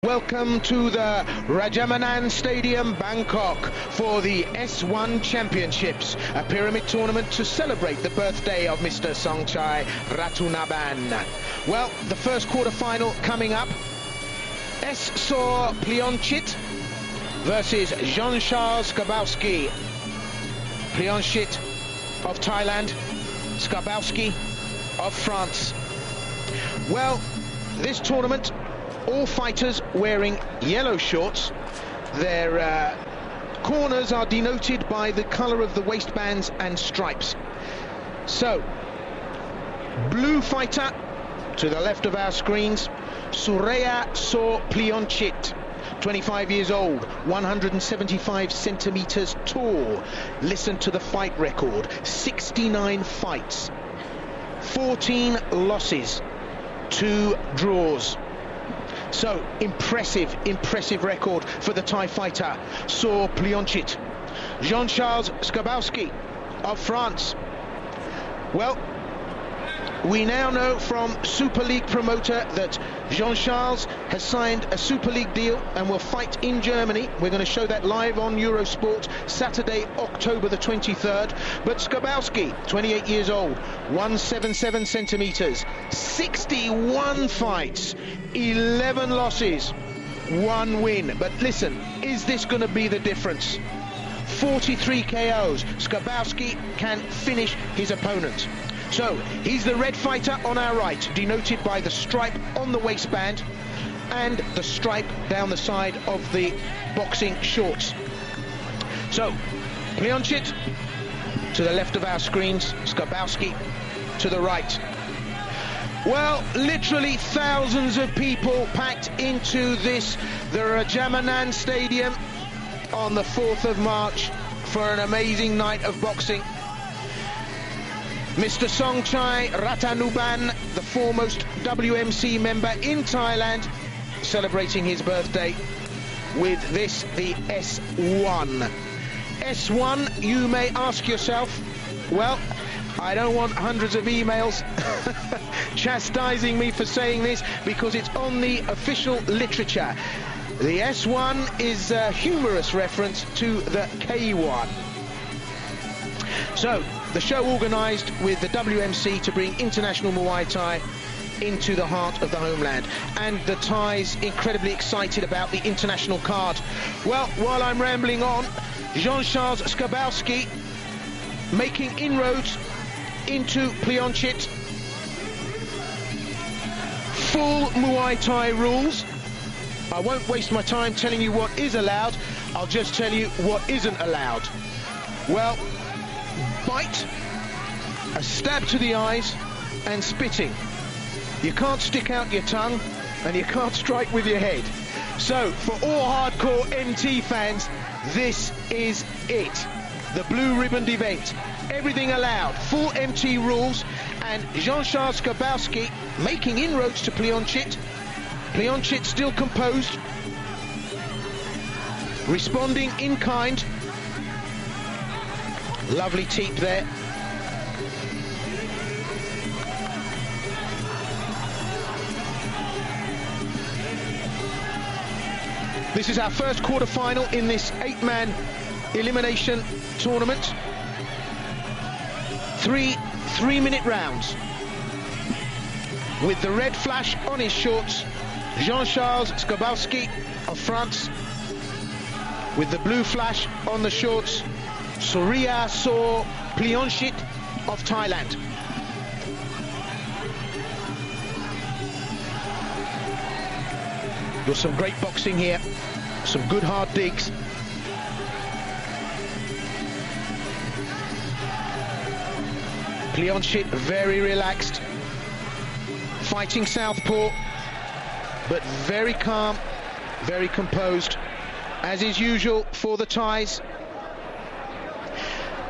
Welcome to the Rajamanand Stadium, Bangkok, for the S1 Championships, a pyramid tournament to celebrate the birthday of Mr. Songchai Ratunaban. Well, the first quarter-final coming up. S-Sor Plionchit versus Jean-Charles Skobowski. Plionchit of Thailand, Scarbowsky of France. Well, this tournament, all fighters wearing yellow shorts. Their corners are denoted by the colour of the waistbands and stripes. So, blue fighter to the left of our screens, Surya Sor Plionchit, 25 years old, 175 centimetres tall. Listen to the fight record: 69 fights, 14 losses, 2 draws. So, impressive record for the Thai fighter, Sor Plionchit. Jean-Charles Scobowski of France. Well, we now know from Super League promoter that Jean-Charles has signed a Super League deal and will fight in Germany. We're going to show that live on Eurosport Saturday, October the 23rd. But Scobowski, 28 years old, 177 centimetres, 61 fights, 11 losses, 1 win. But listen, is this going to be the difference? 43 KOs. Skobowski can finish his opponent. So, he's the red fighter on our right, denoted by the stripe on the waistband and the stripe down the side of the boxing shorts. So, Plionchit to the left of our screens, Skobowski to the right. Well, literally thousands of people packed into the Rajamanand Stadium on the 4th of March for an amazing night of boxing. Mr. Songchai Ratanuban, the foremost WMC member in Thailand, celebrating his birthday with this, the S1. S1, you may ask yourself, well, I don't want hundreds of emails chastising me for saying this, because it's on the official literature. The S1 is a humorous reference to the K1. So, the show organised with the WMC to bring international Muay Thai into the heart of the homeland. And the Thais incredibly excited about the international card. Well, while I'm rambling on, Jean-Charles Scobowski making inroads into Plionchit. Full Muay Thai rules. I won't waste my time telling you what is allowed. I'll just tell you what isn't allowed. Well, bite, a stab to the eyes, and spitting. You can't stick out your tongue, and you can't strike with your head. So, for all hardcore MT fans, this is it. The blue ribboned event. Everything allowed, full MT rules, and Jean-Charles Scobowski making inroads to Plionchit. Plionchit still composed, responding in kind. Lovely teep there. This is our first quarter-final in this 8-man elimination tournament. 3 3-minute rounds. With the red flash on his shorts, Jean-Charles Scobowski of France. With the blue flash on the shorts, Surya Sor Plionchit of Thailand. There's some great boxing here, some good hard digs. Plionchit very relaxed, fighting southpaw, but very calm, very composed, as is usual for the Thais.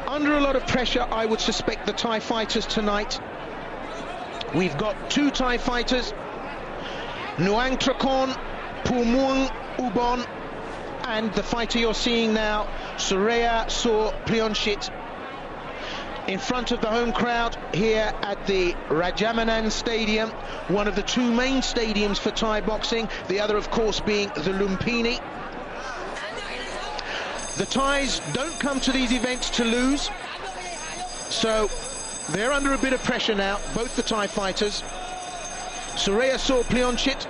Under a lot of pressure, I would suspect, the Thai fighters tonight. We've got 2 Thai fighters, Nuang Trakon, Pumuang Ubon, and the fighter you're seeing now, Surya Sor Plionchit. in front of the home crowd here at the Rajamanan Stadium, one of the two main stadiums for Thai boxing, the other of course being the Lumpini. The Thais don't come to these events to lose, so they're under a bit of pressure now, both the Thai fighters. Surya Sorplionchit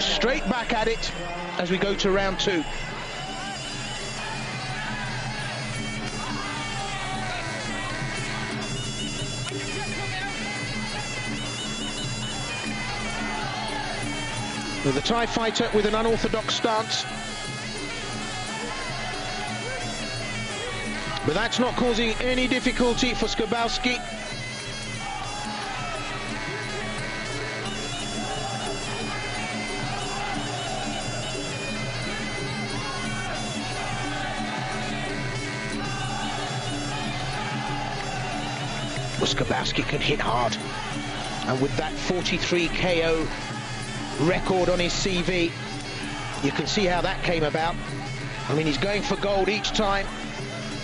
straight back at it as we go to round two. With the Thai fighter with an unorthodox stance. But that's not causing any difficulty for Skobowski. Well, Skobowski can hit hard. And with that 43 KO record on his CV, you can see how that came about. I mean, he's going for gold each time,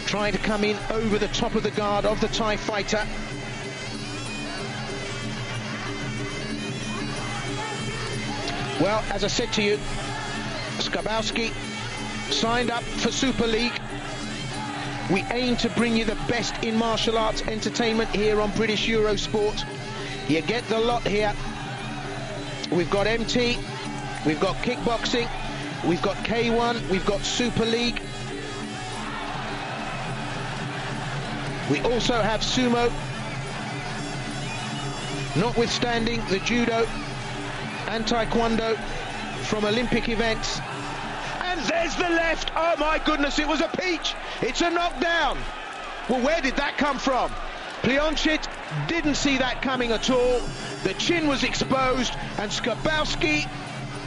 trying to come in over the top of the guard of the Thai fighter. Well, as I said to you, Scarbowsky signed up for Super League. We aim to bring you the best in martial arts entertainment here on British Eurosport. You get the lot here. We've got MT, we've got kickboxing, we've got K1, we've got Super League. We also have sumo, notwithstanding the judo and taekwondo from Olympic events. And there's the left. Oh my goodness, it was a peach. It's a knockdown. Well, where did that come from? Plionchit didn't see that coming at all. The chin was exposed and Skarbowski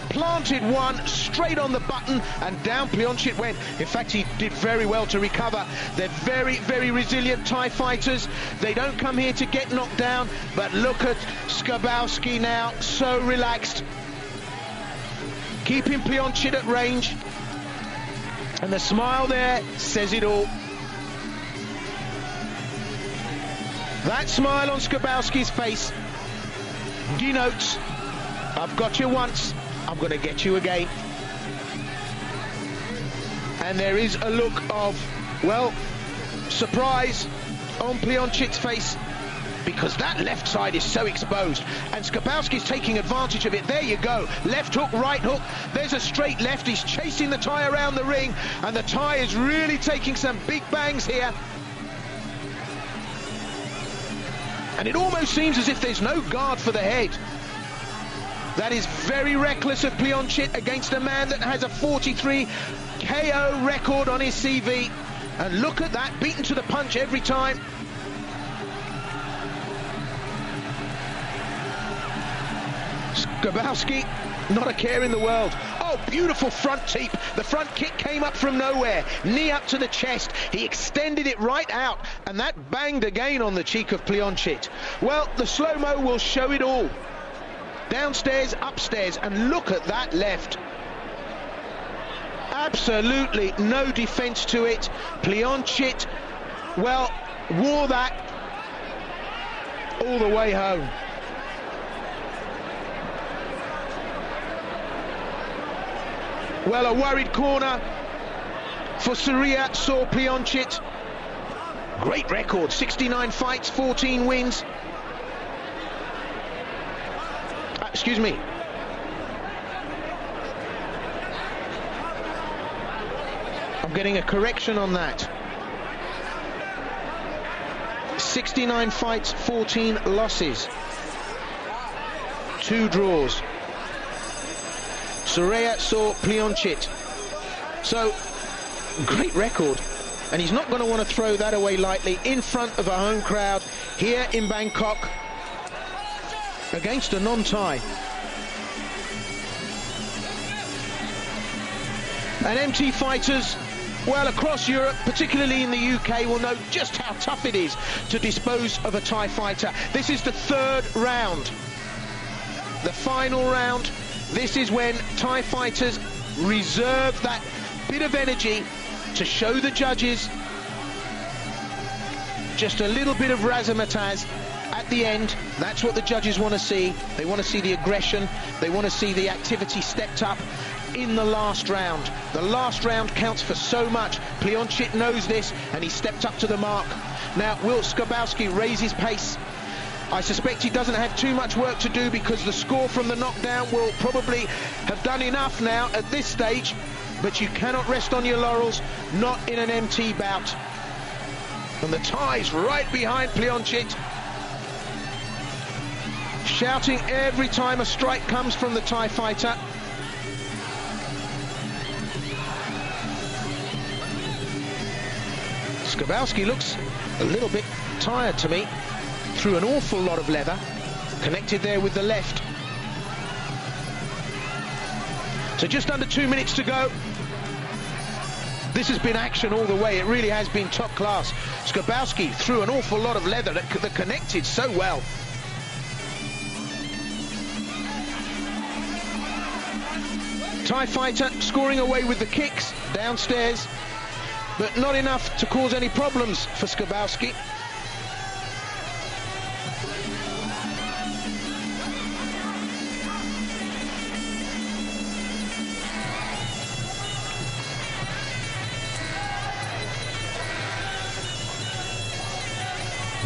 planted one straight on the button and down Plionchit went. In fact, he did very well to recover. They're very, very resilient Thai fighters. They don't come here to get knocked down, but look at Skarbowski now, so relaxed. Keeping Plionchit at range. And the smile there says it all. That smile on Skobowski's face denotes, I've got you once, I'm going to get you again. And there is a look of, well, surprise on Plionchit's face, because that left side is so exposed, and Skobowski's taking advantage of it. There you go, left hook, right hook, there's a straight left. He's chasing the Thai around the ring, and the Thai is really taking some big bangs here. And it almost seems as if there's no guard for the head. That is very reckless of Plionchit against a man that has a 43 KO record on his CV. And look at that, beaten to the punch every time. Skobowski, not a care in the world. Oh, beautiful front teep. The front kick came up from nowhere. Knee up to the chest. He extended it right out, and that banged again on the cheek of Plionchit. Well, the slow-mo will show it all. Downstairs, upstairs, and look at that left. Absolutely no defense to it. Plionchit, well, wore that all the way home. Well, a worried corner for Surya Sorplionchit. Great record, 69 fights, 14 wins. Excuse me. I'm getting a correction on that. 69 fights, 14 losses. 2 draws. Surya Sorplionchit. So, great record. And he's not going to want to throw that away lightly in front of a home crowd here in Bangkok against a non-Thai. And MT fighters, well, across Europe, particularly in the UK, will know just how tough it is to dispose of a Thai fighter. This is the 3rd round. The final round. This is when Thai fighters reserve that bit of energy to show the judges just a little bit of razzmatazz at the end. That's what the judges want to see. They want to see the aggression. They want to see the activity stepped up in the last round. The last round counts for so much. Pleonchit knows this, and he stepped up to the mark. Now, will Skobowski raise his pace? I suspect he doesn't have too much work to do, because the score from the knockdown will probably have done enough now at this stage. But you cannot rest on your laurels, not in an MT bout. And the Thai's right behind Pleonchit, shouting every time a strike comes from the Thai fighter. Skobowski looks a little bit tired to me. Threw an awful lot of leather, connected there with the left. So just under 2 minutes to go. This has been action all the way. It really has been top class. Skobowski threw an awful lot of leather that connected so well. Thai fighter scoring away with the kicks downstairs, but not enough to cause any problems for Skobowski.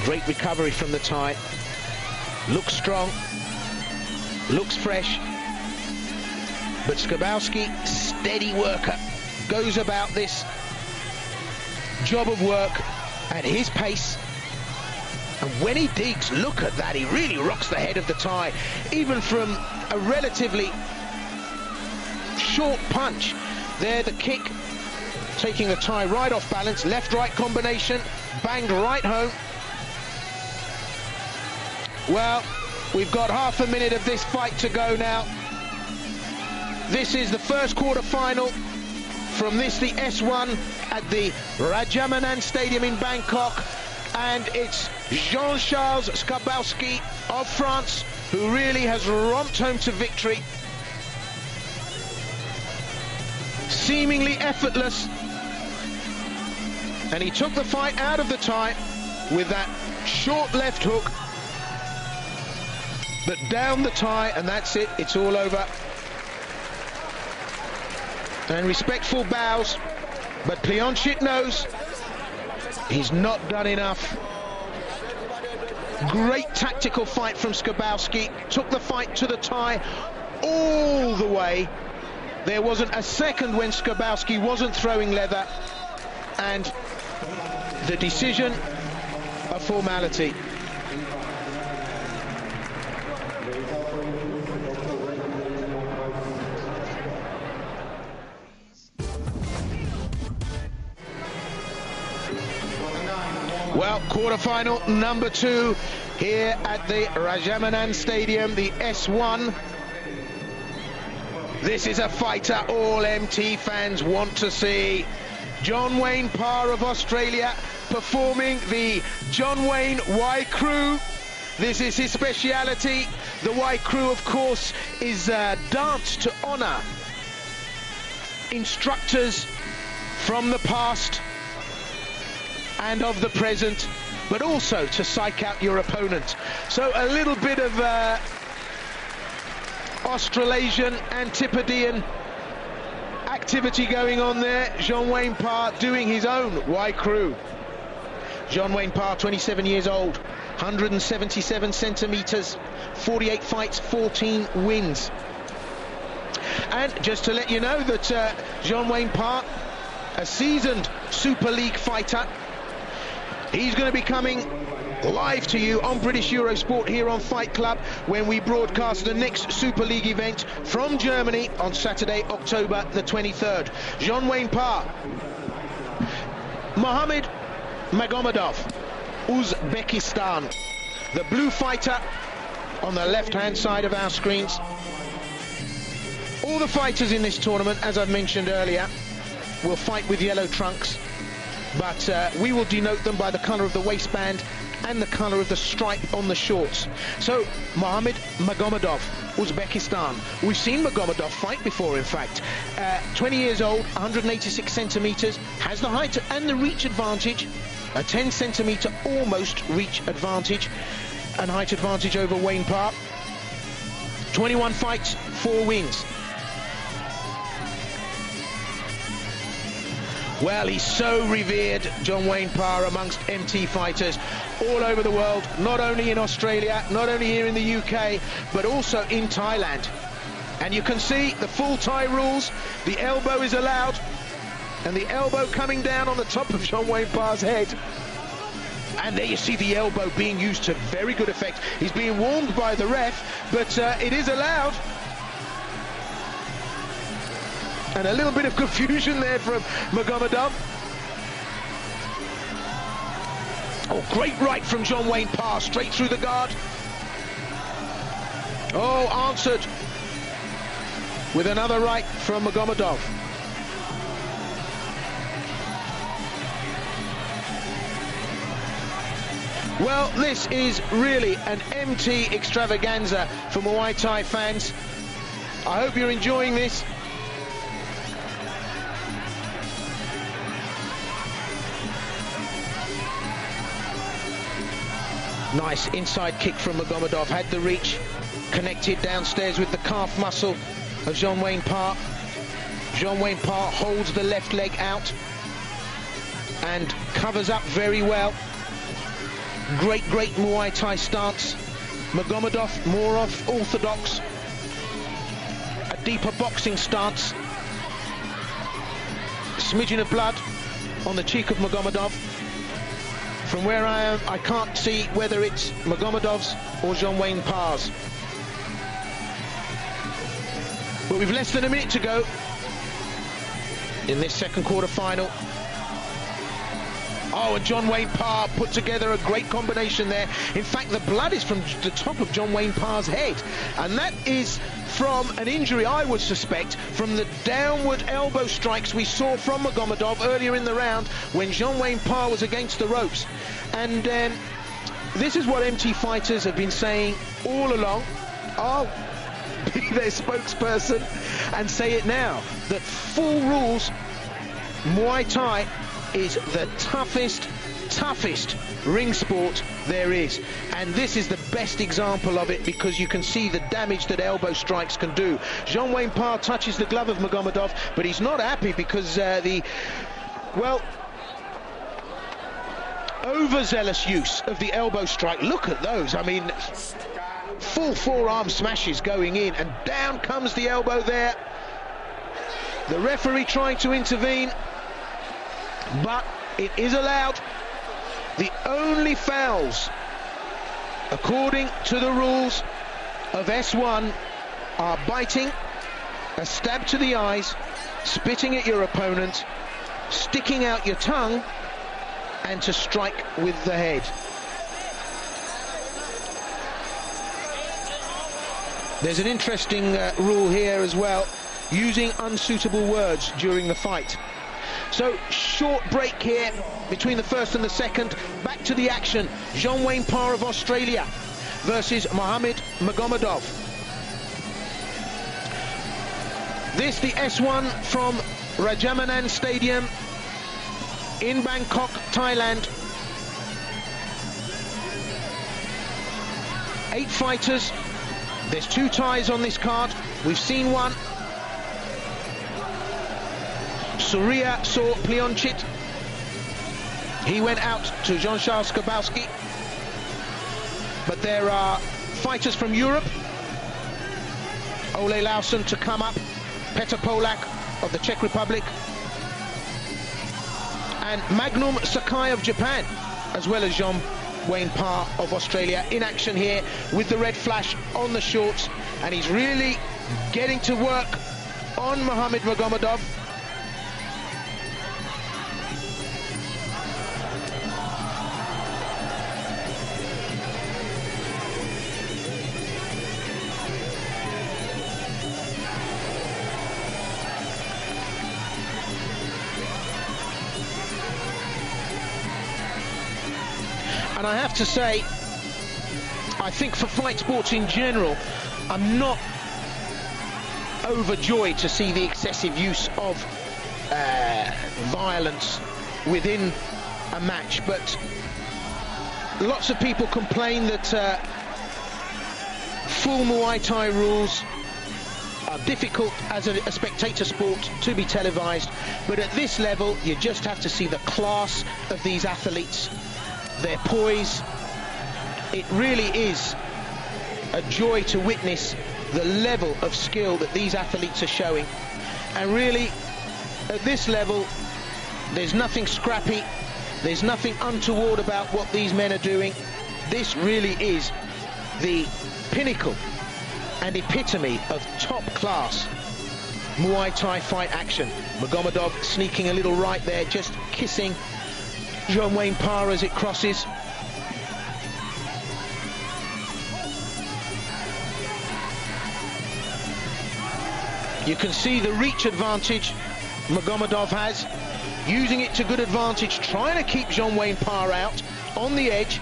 Great recovery from the Thai. Looks strong, looks fresh. But Skobowski, steady worker, goes about this job of work at his pace. And when he digs, look at that, he really rocks the head of the Thai. Even from a relatively short punch. There, the kick, taking the Thai right off balance. Left-right combination, banged right home. Well, we've got half a minute of this fight to go now. This is the first quarter-final from this, the S1 at the Rajamanan Stadium in Bangkok. And it's Jean-Charles Scarbowsky of France who really has romped home to victory. Seemingly effortless. And he took the fight out of the Thai with that short left hook. But down the Thai, and that's it, it's all over. And respectful bows, but Pleonchit knows he's not done enough. Great tactical fight from Skobowski, took the fight to the Thai all the way. There wasn't a second when Skobowski wasn't throwing leather, and the decision, a formality. Well, quarterfinal number 2 here at the Rajamanan Stadium, the S1. This is a fighter all MT fans want to see. John Wayne Parr of Australia performing the John Wayne Y Crew. This is his speciality. The Y Crew, of course, is a dance to honor instructors from the past and of the present, but also to psych out your opponent. So a little bit of Australasian, Antipodean activity going on there. John Wayne Parr doing his own Y Crew. John Wayne Parr, 27 years old, 177 centimeters, 48 fights, 14 wins. And just to let you know that John Wayne Parr, a seasoned Super League fighter, he's going to be coming live to you on British Eurosport here on Fight Club when we broadcast the next Super League event from Germany on Saturday, October the 23rd. John Wayne Parr. Mohammad Magamadov, Uzbekistan. The blue fighter on the left-hand side of our screens. All the fighters in this tournament, as I've mentioned earlier, will fight with yellow trunks. But we will denote them by the colour of the waistband and the colour of the stripe on the shorts. So, Mohammad Magamadov, Uzbekistan. We've seen Magamadov fight before, in fact. 20 years old, 186 centimetres, has the height and the reach advantage A 10-centimetre almost reach advantage and height advantage over Wayne Parr. 21 fights, 4 wins. Well, he's so revered, John Wayne Parr, amongst MT fighters all over the world, not only in Australia, not only here in the UK, but also in Thailand. And you can see the full Thai rules. The elbow is allowed, and the elbow coming down on the top of John Wayne Parr's head. And there you see the elbow being used to very good effect. He's being warned by the ref, but it is allowed. And a little bit of confusion there from Magamadov. Oh, great right from John Wayne Parr, straight through the guard. Oh, answered with another right from Magamadov. Well, this is really an MT extravaganza for Muay Thai fans. I hope you're enjoying this. Nice inside kick from Magamadov, had the reach, connected downstairs with the calf muscle of John Wayne Parr. John Wayne Parr holds the left leg out and covers up very well. Great Muay Thai stance. Magamadov more of orthodox, a deeper boxing stance. Smidgen of blood on the cheek of Magamadov. From where I am, I can't see whether it's Magamadov's or John Wayne Parr's. But we've less than a minute to go in this second quarter final. Oh, and John Wayne Parr put together a great combination there. In fact, the blood is from the top of John Wayne Parr's head. And that is from an injury, I would suspect, from the downward elbow strikes we saw from Magamadov earlier in the round when John Wayne Parr was against the ropes. And this is what MT fighters have been saying all along. I'll be their spokesperson and say it now, that full rules Muay Thai is the toughest ring sport there is, and this is the best example of it, because you can see the damage that elbow strikes can do. John Wayne Parr touches the glove of Magamadov, but he's not happy because overzealous use of the elbow strike. Look at those, I mean, full forearm smashes going in, and down comes the elbow there. The referee trying to intervene, but it is allowed. The only fouls, according to the rules of S1, are biting, a stab to the eyes, spitting at your opponent, sticking out your tongue, and to strike with the head. There's an interesting rule here as well, using unsuitable words during the fight. So, short break here between the first and the second. Back to the action. John Wayne Parr of Australia versus Mohammad Magamadov. This, the S1 from Rajamanand Stadium in Bangkok, Thailand. 8 fighters. There's 2 ties on this card. We've seen one. Surya saw Pleonchit. He went out to Jean-Charles Skobowski. But there are fighters from Europe. Ole Lausen to come up. Petra Polak of the Czech Republic. And Magnum Sakai of Japan, as well as John Wayne Parr of Australia, in action here with the red flash on the shorts. And he's really getting to work on Mohammad Magamadov. And I have to say, I think for fight sports in general, I'm not overjoyed to see the excessive use of violence within a match, but lots of people complain that full Muay Thai rules are difficult as a spectator sport to be televised, but at this level you just have to see the class of these athletes, their poise. It really is a joy to witness the level of skill that these athletes are showing, and really at this level there's nothing scrappy, there's nothing untoward about what these men are doing. This really is the pinnacle and epitome of top-class Muay Thai fight action. Magamadov sneaking a little right there, just kissing Jean-Wayne Parr as it crosses. You can see the reach advantage Magamadov has, using it to good advantage, trying to keep Jean-Wayne Parr out on the edge.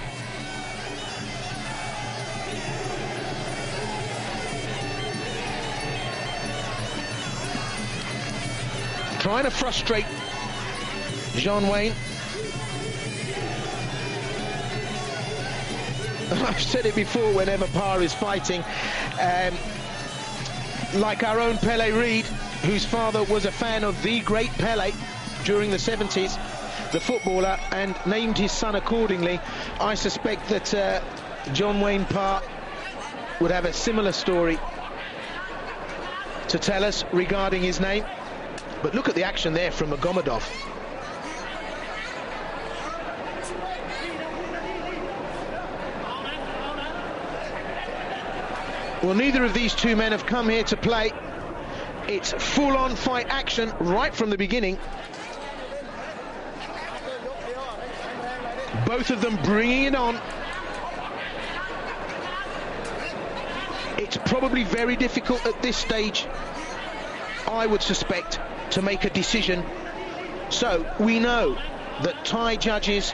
Trying to frustrate Jean-Wayne. I've said it before, whenever Parr is fighting, like our own Pele Reid, whose father was a fan of the great Pele during the 70s, the footballer, and named his son accordingly. I suspect that Jean-Wayne Parr would have a similar story to tell us regarding his name. But look at the action there from Magamadov. Well, neither of these two men have come here to play. It's full-on fight action right from the beginning. Both of them bringing it on. It's probably very difficult at this stage, I would suspect, to make a decision. So we know that Thai judges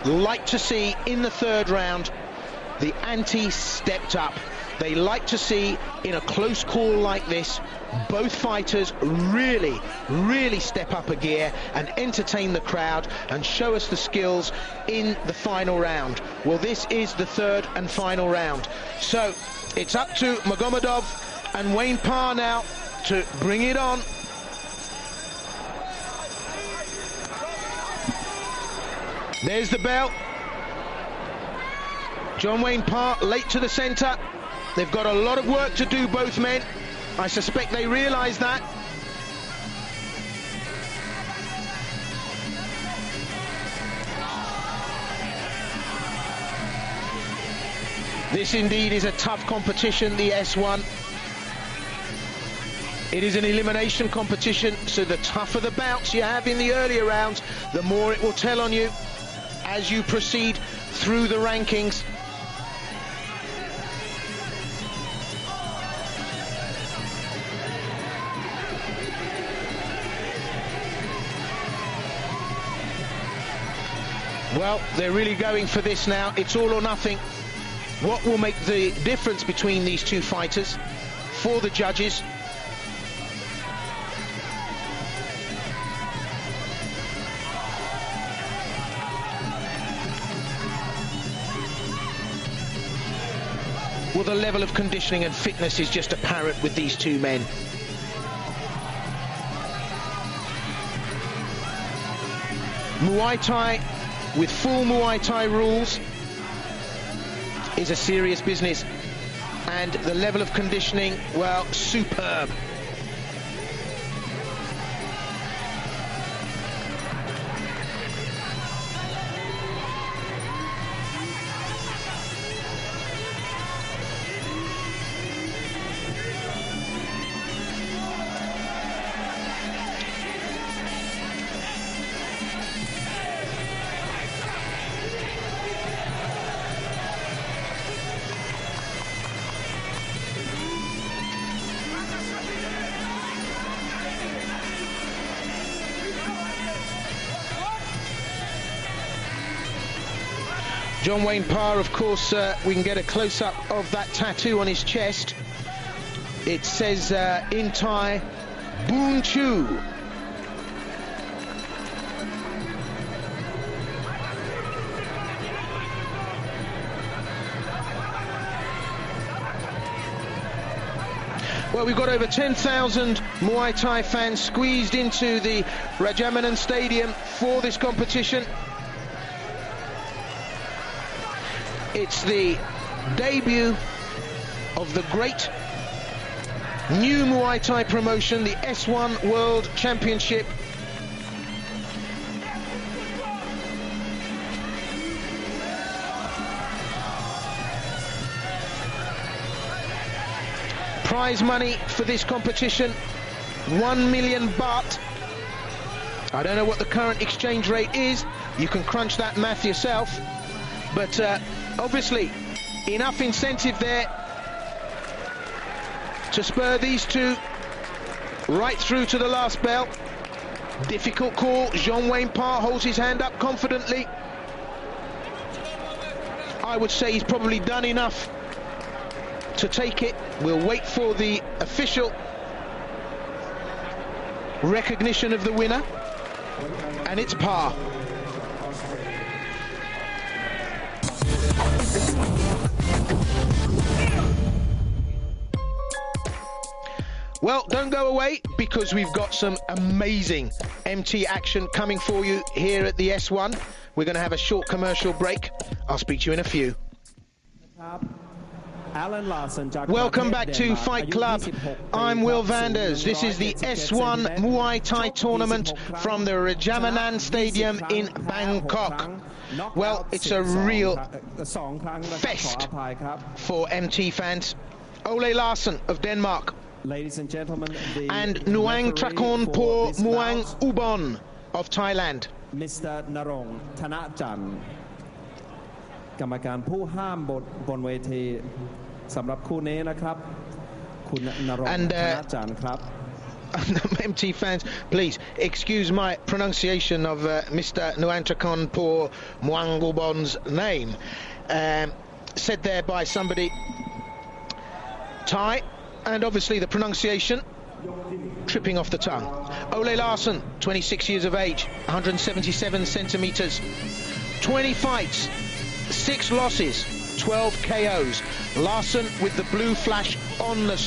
like to see in the third round the ante stepped up. They like to see, in a close call like this, both fighters really step up a gear and entertain the crowd and show us the skills in the final round. Well, this is the third and final round. So it's up to Magamadov and Wayne Parr now to bring it on. There's the bell. Jean-Wayne Parr late to the centre. They've got a lot of work to do, both men. I suspect they realise that. This indeed is a tough competition, the S1. It is an elimination competition, so the tougher the bouts you have in the earlier rounds, the more it will tell on you as you proceed through the rankings. Well, they're really going for this now. It's all or nothing. What will make the difference between these two fighters for the judges? Well, the level of conditioning and fitness is just apparent with these two men. Muay Thai with full Muay Thai rules is a serious business, and the level of conditioning, well, superb. Jean-Wayne Parr, of course, we can get a close-up of that tattoo on his chest. It says in Thai, Boon Chu. Well, we've got over 10,000 Muay Thai fans squeezed into the Rajamanan Stadium for this competition. It's the debut of the great new Muay Thai promotion, the S1 World Championship. Prize money for this competition, 1 million baht. I don't know what the current exchange rate is. You can crunch that math yourself. But obviously, enough incentive there to spur these two right through to the last bell. Difficult call. Jean-Wayne Parr holds his hand up confidently. I would say he's probably done enough to take it. We'll wait for the official recognition of the winner, and it's Parr. Well, don't go away, because we've got some amazing MT action coming for you here at the S1. We're going to have a short commercial break. I'll speak to you in a few. Welcome back to Fight Club. I'm Will Vanders. This is the S1 Muay Thai tournament from the Rajamanan Stadium in Bangkok. Well, it's a real fest for MT fans. Ole Larsen of Denmark. Ladies and gentlemen, and Nuang Trakornpor Muang Ubon of Thailand. Mr. Narong Thanachan กรรมการผู้ห้ามบนเวทีสำหรับคู่นี้นะครับคุณนรงค์ ธนจันทร์ครับ MT fans, please excuse my pronunciation of Mr. Nuang Trakornpor Muang Ubon's name, said there by somebody Thai, and obviously the pronunciation tripping off the tongue. Ole Larsen, 26 years of age, 177 centimeters, 20 fights, 6 losses, 12 KOs. Larsen with the blue flash on the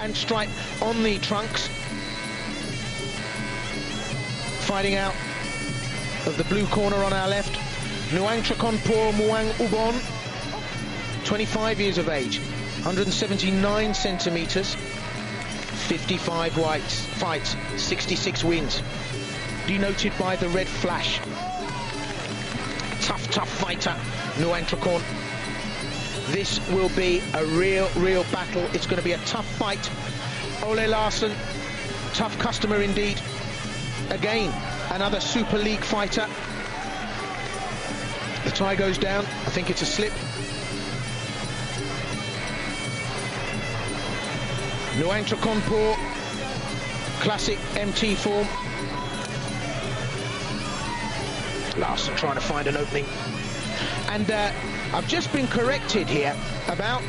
and stripe on the trunks, fighting out of the blue corner on our left. Nuang Trakornpor Muang Ubon, 25 years of age, 179 centimeters, 55 fights, 66 wins, denoted by the red flash. Tough fighter, Nuang Trakorn. This will be a real battle. It's going to be a tough fight. Ole Larsen, tough customer indeed. Again, another Super League fighter. The tie goes down. I think it's a slip. Nuang Trakornpor, classic MT form. Larsen trying to find an opening. And I've just been corrected here about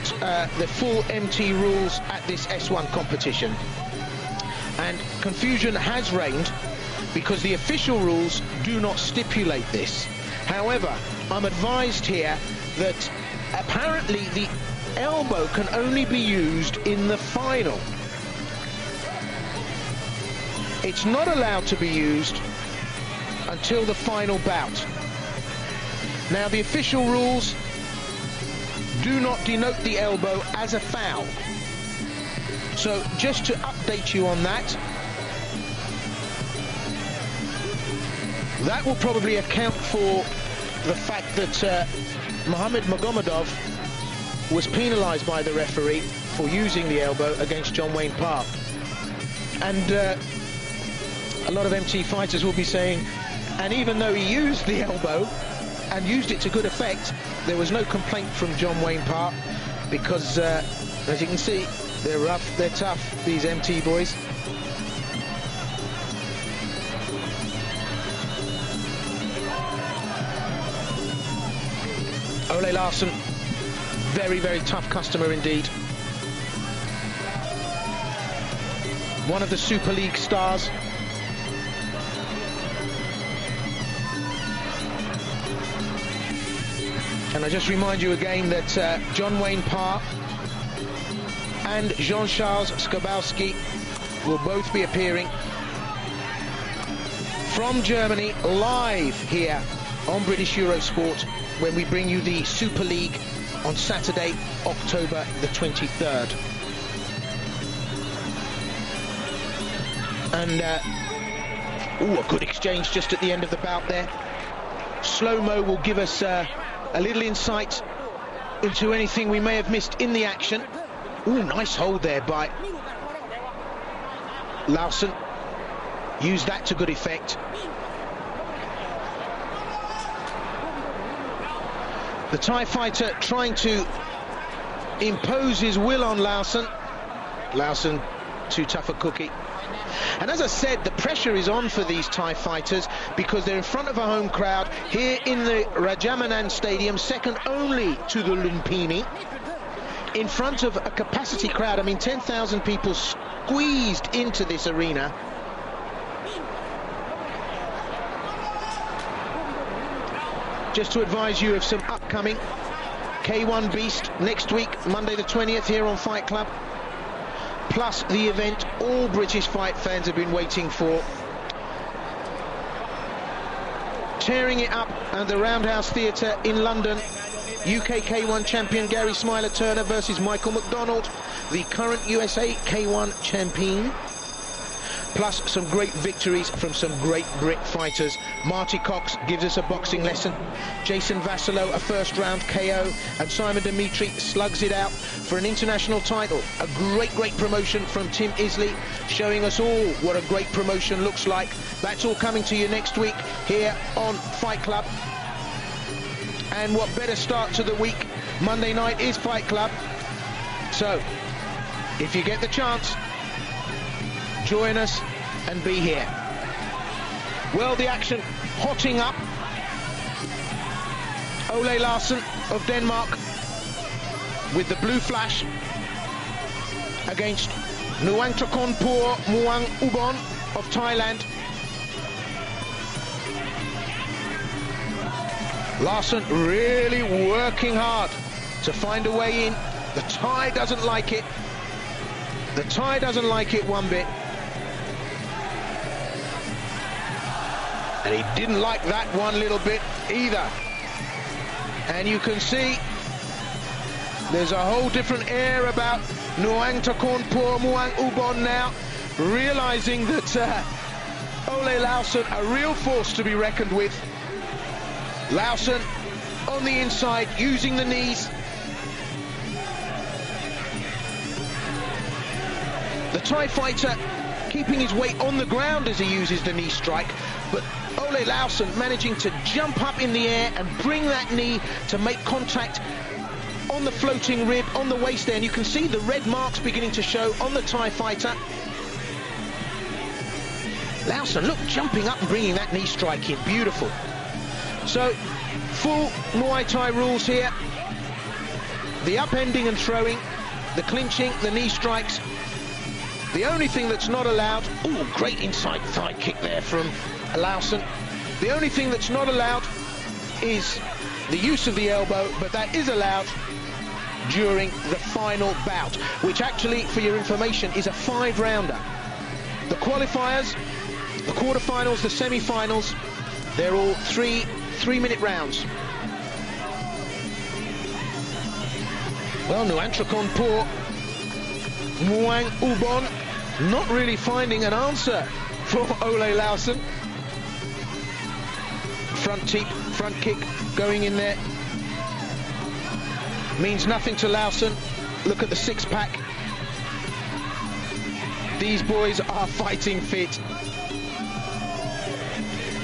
the full MT rules at this S1 competition. And confusion has reigned because the official rules do not stipulate this. However, I'm advised here that apparently the elbow can only be used in the final. It's not allowed to be used until the final bout. Now, the official rules do not denote the elbow as a foul. So just to update you on that, that will probably account for the fact that Mohammad Magamadov was penalised by the referee for using the elbow against Jean-Wayne Parr. And a lot of MT fighters will be saying, and even though he used the elbow and used it to good effect, there was no complaint from Jean-Wayne Parr, because as you can see, they're rough, they're tough, these MT boys. Ole Larsen, very tough customer indeed. One of the Super League stars. And I just remind you again that Jean-Wayne Parr and Jean-Charles Skobowski will both be appearing from Germany live here on British Eurosport when we bring you the Super League on Saturday, October the 23rd. And a good exchange just at the end of the bout there. Slow-mo will give us a little insight into anything we may have missed in the action. Ooh, nice hold there by Larsson. Used that to good effect. The Thai fighter trying to impose his will on Larsson. Larsson, too tough a cookie. And as I said, the pressure is on for these Thai fighters because they're in front of a home crowd here in the Rajamanand Stadium, second only to the Lumpini, in front of a capacity crowd. I mean, 10,000 people squeezed into this arena. Just to advise you of some upcoming K1 Beast next week, Monday the 20th here on Fight Club. Plus the event all British fight fans have been waiting for. Tearing it up at the Roundhouse Theatre in London. UK K1 champion Gary Smyla Turner versus Michael Mcdonald, the current USA K1 champion. Plus some great victories from some great Brit fighters. Marty Cox gives us a boxing lesson. Jason Vassilo, a first-round KO. And Simon Dimitri slugs it out for an international title. A great promotion from Tim Isley, showing us all what a great promotion looks like. That's all coming to you next week here on Fight Club. And what better start to the week? Monday night is Fight Club. So, if you get the chance, join us and be here. Well, the action hotting up. Ole Larsson of Denmark with the blue flash against Nuangtrakonpor Muang Ubon of Thailand. Larsson really working hard to find a way in. The Thai doesn't like it. The Thai doesn't like it one bit. And he didn't like that one little bit either. And you can see there's a whole different air about Nuangtrakonpor Muang Ubon now, realizing that Ole Larsson, a real force to be reckoned with. Larsson on the inside, using the knees. The Thai fighter keeping his weight on the ground as he uses the knee strike, but Ole Larsson managing to jump up in the air and bring that knee to make contact on the floating rib, on the waist there, and you can see the red marks beginning to show on the Thai fighter. Larsson, look, jumping up and bringing that knee strike in, beautiful. So, full Muay Thai rules here. The upending and throwing, the clinching, the knee strikes. The only thing that's not allowed, ooh, great inside thigh kick there from Larsson. The only thing that's not allowed is the use of the elbow, but that is allowed during the final bout, which actually, for your information, is a 5-rounder. The qualifiers, the quarterfinals, the semi-finals, they're all three-minute rounds. Well, Nuangtrakonpor Muang Ubon not really finding an answer for Ole Larsson. Front kick going in there. Means nothing to Larsson. Look at the six-pack. These boys are fighting fit.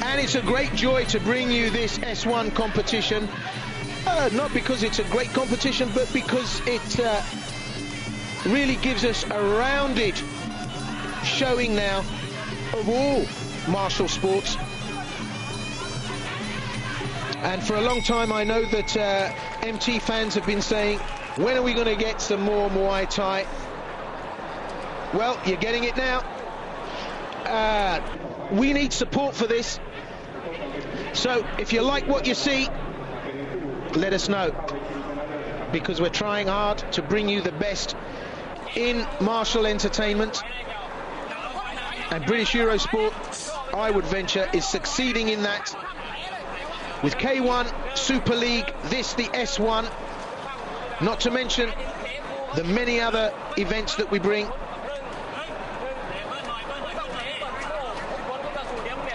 And it's a great joy to bring you this S1 competition. Not because it's a great competition, but because it really gives us a rounded showing now of all martial sports. And for a long time, I know that MT fans have been saying, when are we going to get some more Muay Thai? Well, you're getting it now. We need support for this. So if you like what you see, let us know, because we're trying hard to bring you the best in martial entertainment, and British Eurosport, I would venture, is succeeding in that. With K1, Super League, this the S1, not to mention the many other events that we bring.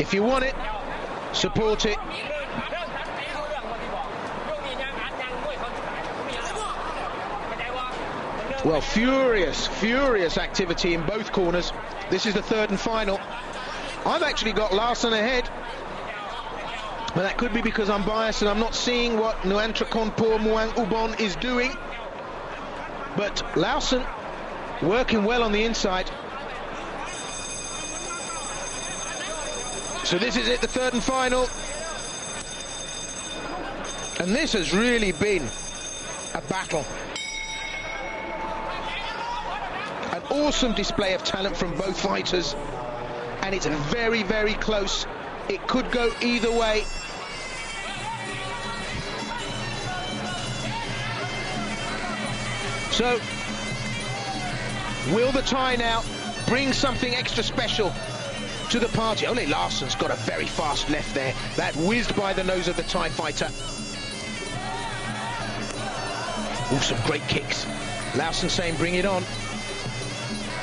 If you want it, support it. Well, furious activity in both corners. This is the third and final. I've actually got Larsen ahead, but that could be because I'm biased and I'm not seeing what Nuantrakonpor Muang Ubon is doing. But Larsen working well on the inside. So this is it, the third and final. And this has really been a battle. An awesome display of talent from both fighters, and it's very, very close. It could go either way. So, will the tie now bring something extra special to the party? Only Larsen's got a very fast left there. That whizzed by the nose of the Thai fighter. Oh, some great kicks. Larsen saying bring it on.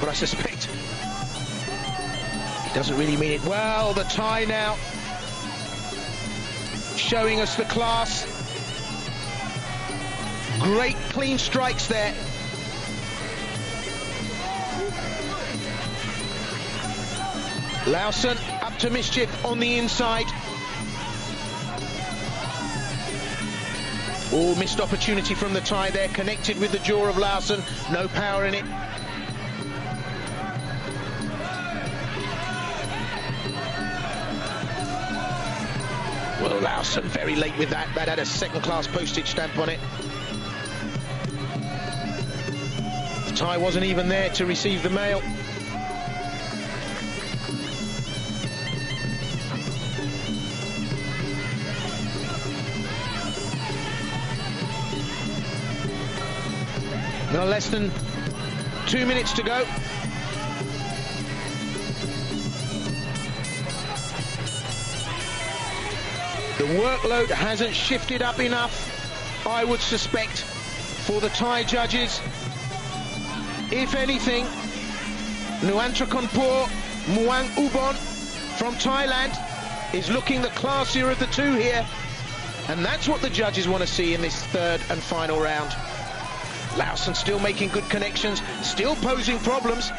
But I suspect he doesn't really mean it. Well, the Thai now showing us the class. Great clean strikes there. Larsen up to mischief on the inside. Oh, missed opportunity from the Thai there, connected with the jaw of Larsen. No power in it. Well, Larsen very late with that. That had a second-class postage stamp on it. The Thai wasn't even there to receive the mail. Now less than 2 minutes to go. The workload hasn't shifted up enough, I would suspect, for the Thai judges. If anything, Nuantrakonpor Muang Ubon from Thailand is looking the classier of the two here, and that's what the judges want to see in this third and final round. Larsen still making good connections, still posing problems.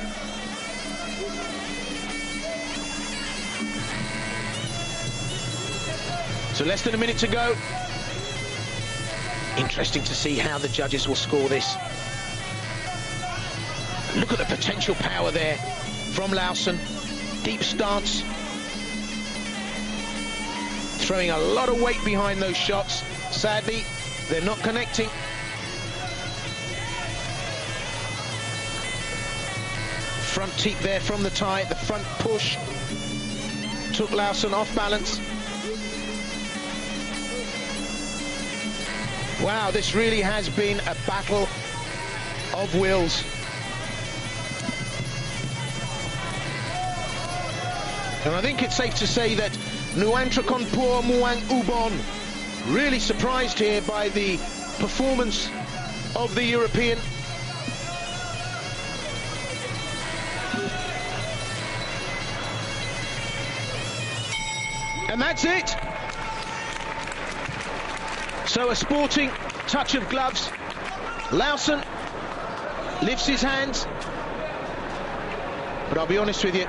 So less than a minute to go. Interesting to see how the judges will score this. Look at the potential power there from Larsen. Deep stance. Throwing a lot of weight behind those shots. Sadly, they're not connecting. Front teep there from the Thai. The front push took Larsen off balance. Wow, this really has been a battle of wills. And I think it's safe to say that Nuantrakonpor Muang Ubon really surprised here by the performance of the European. And that's it. So a sporting touch of gloves. Larsen lifts his hands. But I'll be honest with you,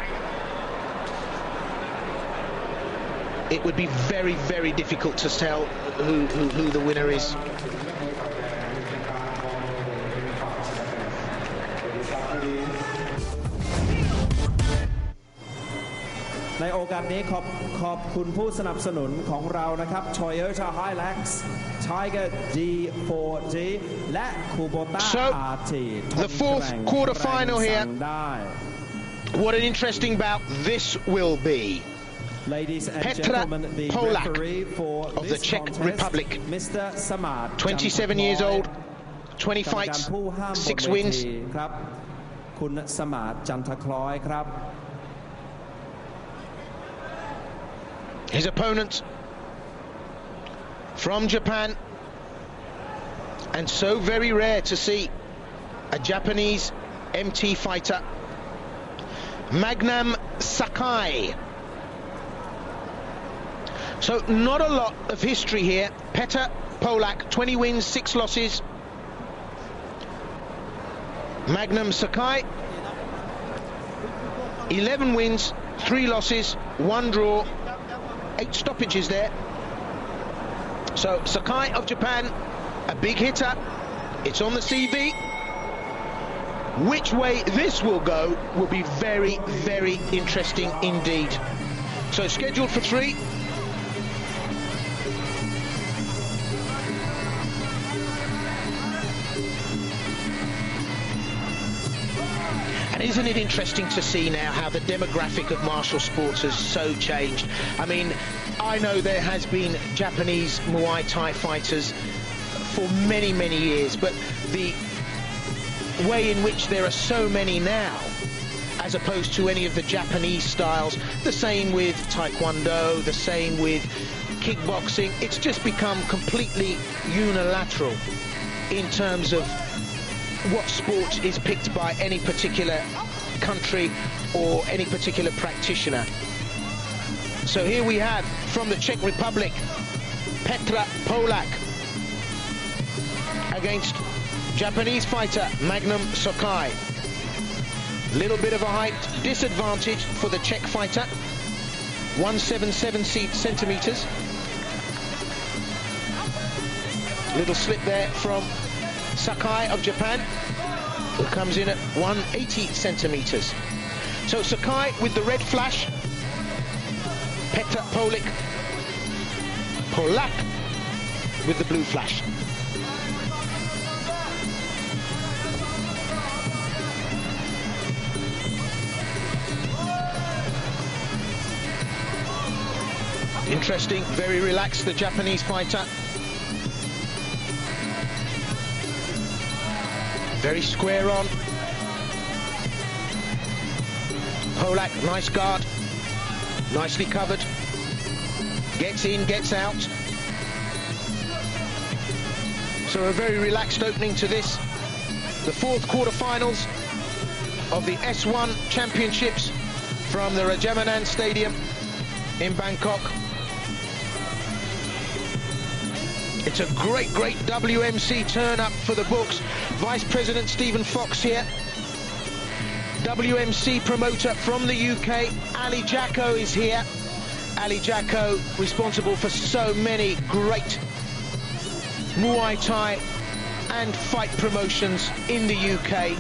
it would be very, very difficult to tell who the winner is. ในโอกาสนี้ขอบคุณผู้สนับสนุนของเรานะครับ Toyota Hilux Tiger G4G และ Kubota RT the fourth quarter-final here. What an interesting bout this will be. Ladies and Petra, gentlemen, the Polak referee for of the this Czech contest, Republic, Mr. Samad, 27 years old, 20 fights, 6 wins. คุณสมาร์ทจันทคล้อยครับ His opponent from Japan, and so very rare to see a Japanese MT fighter, Magnum Sakai. So not a lot of history here. Petra, Polak, 20 wins, 6 losses. Magnum Sakai, 11 wins, 3 losses, 1 draw, 8 stoppages there. So Sakai of Japan, a big hitter. It's on the CV. Which way this will go will be very, very interesting indeed. So scheduled for 3. And isn't it interesting to see now how the demographic of martial sports has so changed? I mean, I know there has been Japanese Muay Thai fighters for many, many years, but the way in which there are so many now, as opposed to any of the Japanese styles, the same with Taekwondo, the same with kickboxing, it's just become completely unilateral in terms of what sport is picked by any particular country or any particular practitioner. So here we have, from the Czech Republic, Petra Polak against Japanese fighter Magnum Sakai. Little bit of a height disadvantage for the Czech fighter, 177 centimeters. Little slip there from Sakai of Japan, who comes in at 180 centimeters. So Sakai with the red flash, Petra Polak with the blue flash. Interesting, very relaxed, the Japanese fighter. Very square on. Polak, nice guard. Nicely covered. Gets in, gets out. So a very relaxed opening to this. The 4th quarterfinals of the S1 Championships from the Magamadov Stadium in Bangkok. It's a great, great WMC turn-up for the books. Vice President Stephen Fox here. WMC promoter from the UK, Ali Jacko, is here. Ali Jacko, responsible for so many great Muay Thai and fight promotions in the UK.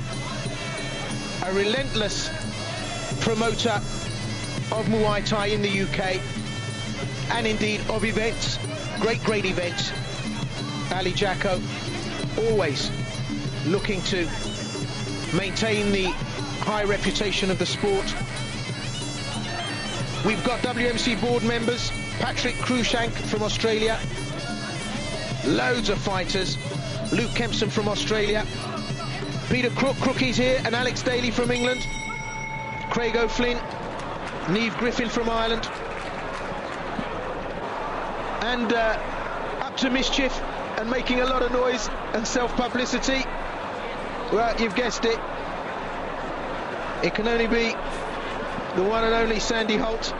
A relentless promoter of Muay Thai in the UK, and indeed of events, great, great events. Ali Jacko always looking to maintain the high reputation of the sport. We've got WMC board members, Patrick Cruikshank from Australia, loads of fighters, Luke Kempson from Australia, Peter Crookie's here, and Alex Daly from England, Craig O'Flynn, Niamh Griffin from Ireland, and up to mischief and making a lot of noise and self-publicity. Well, you've guessed it. It can only be the one and only Sandy Holt.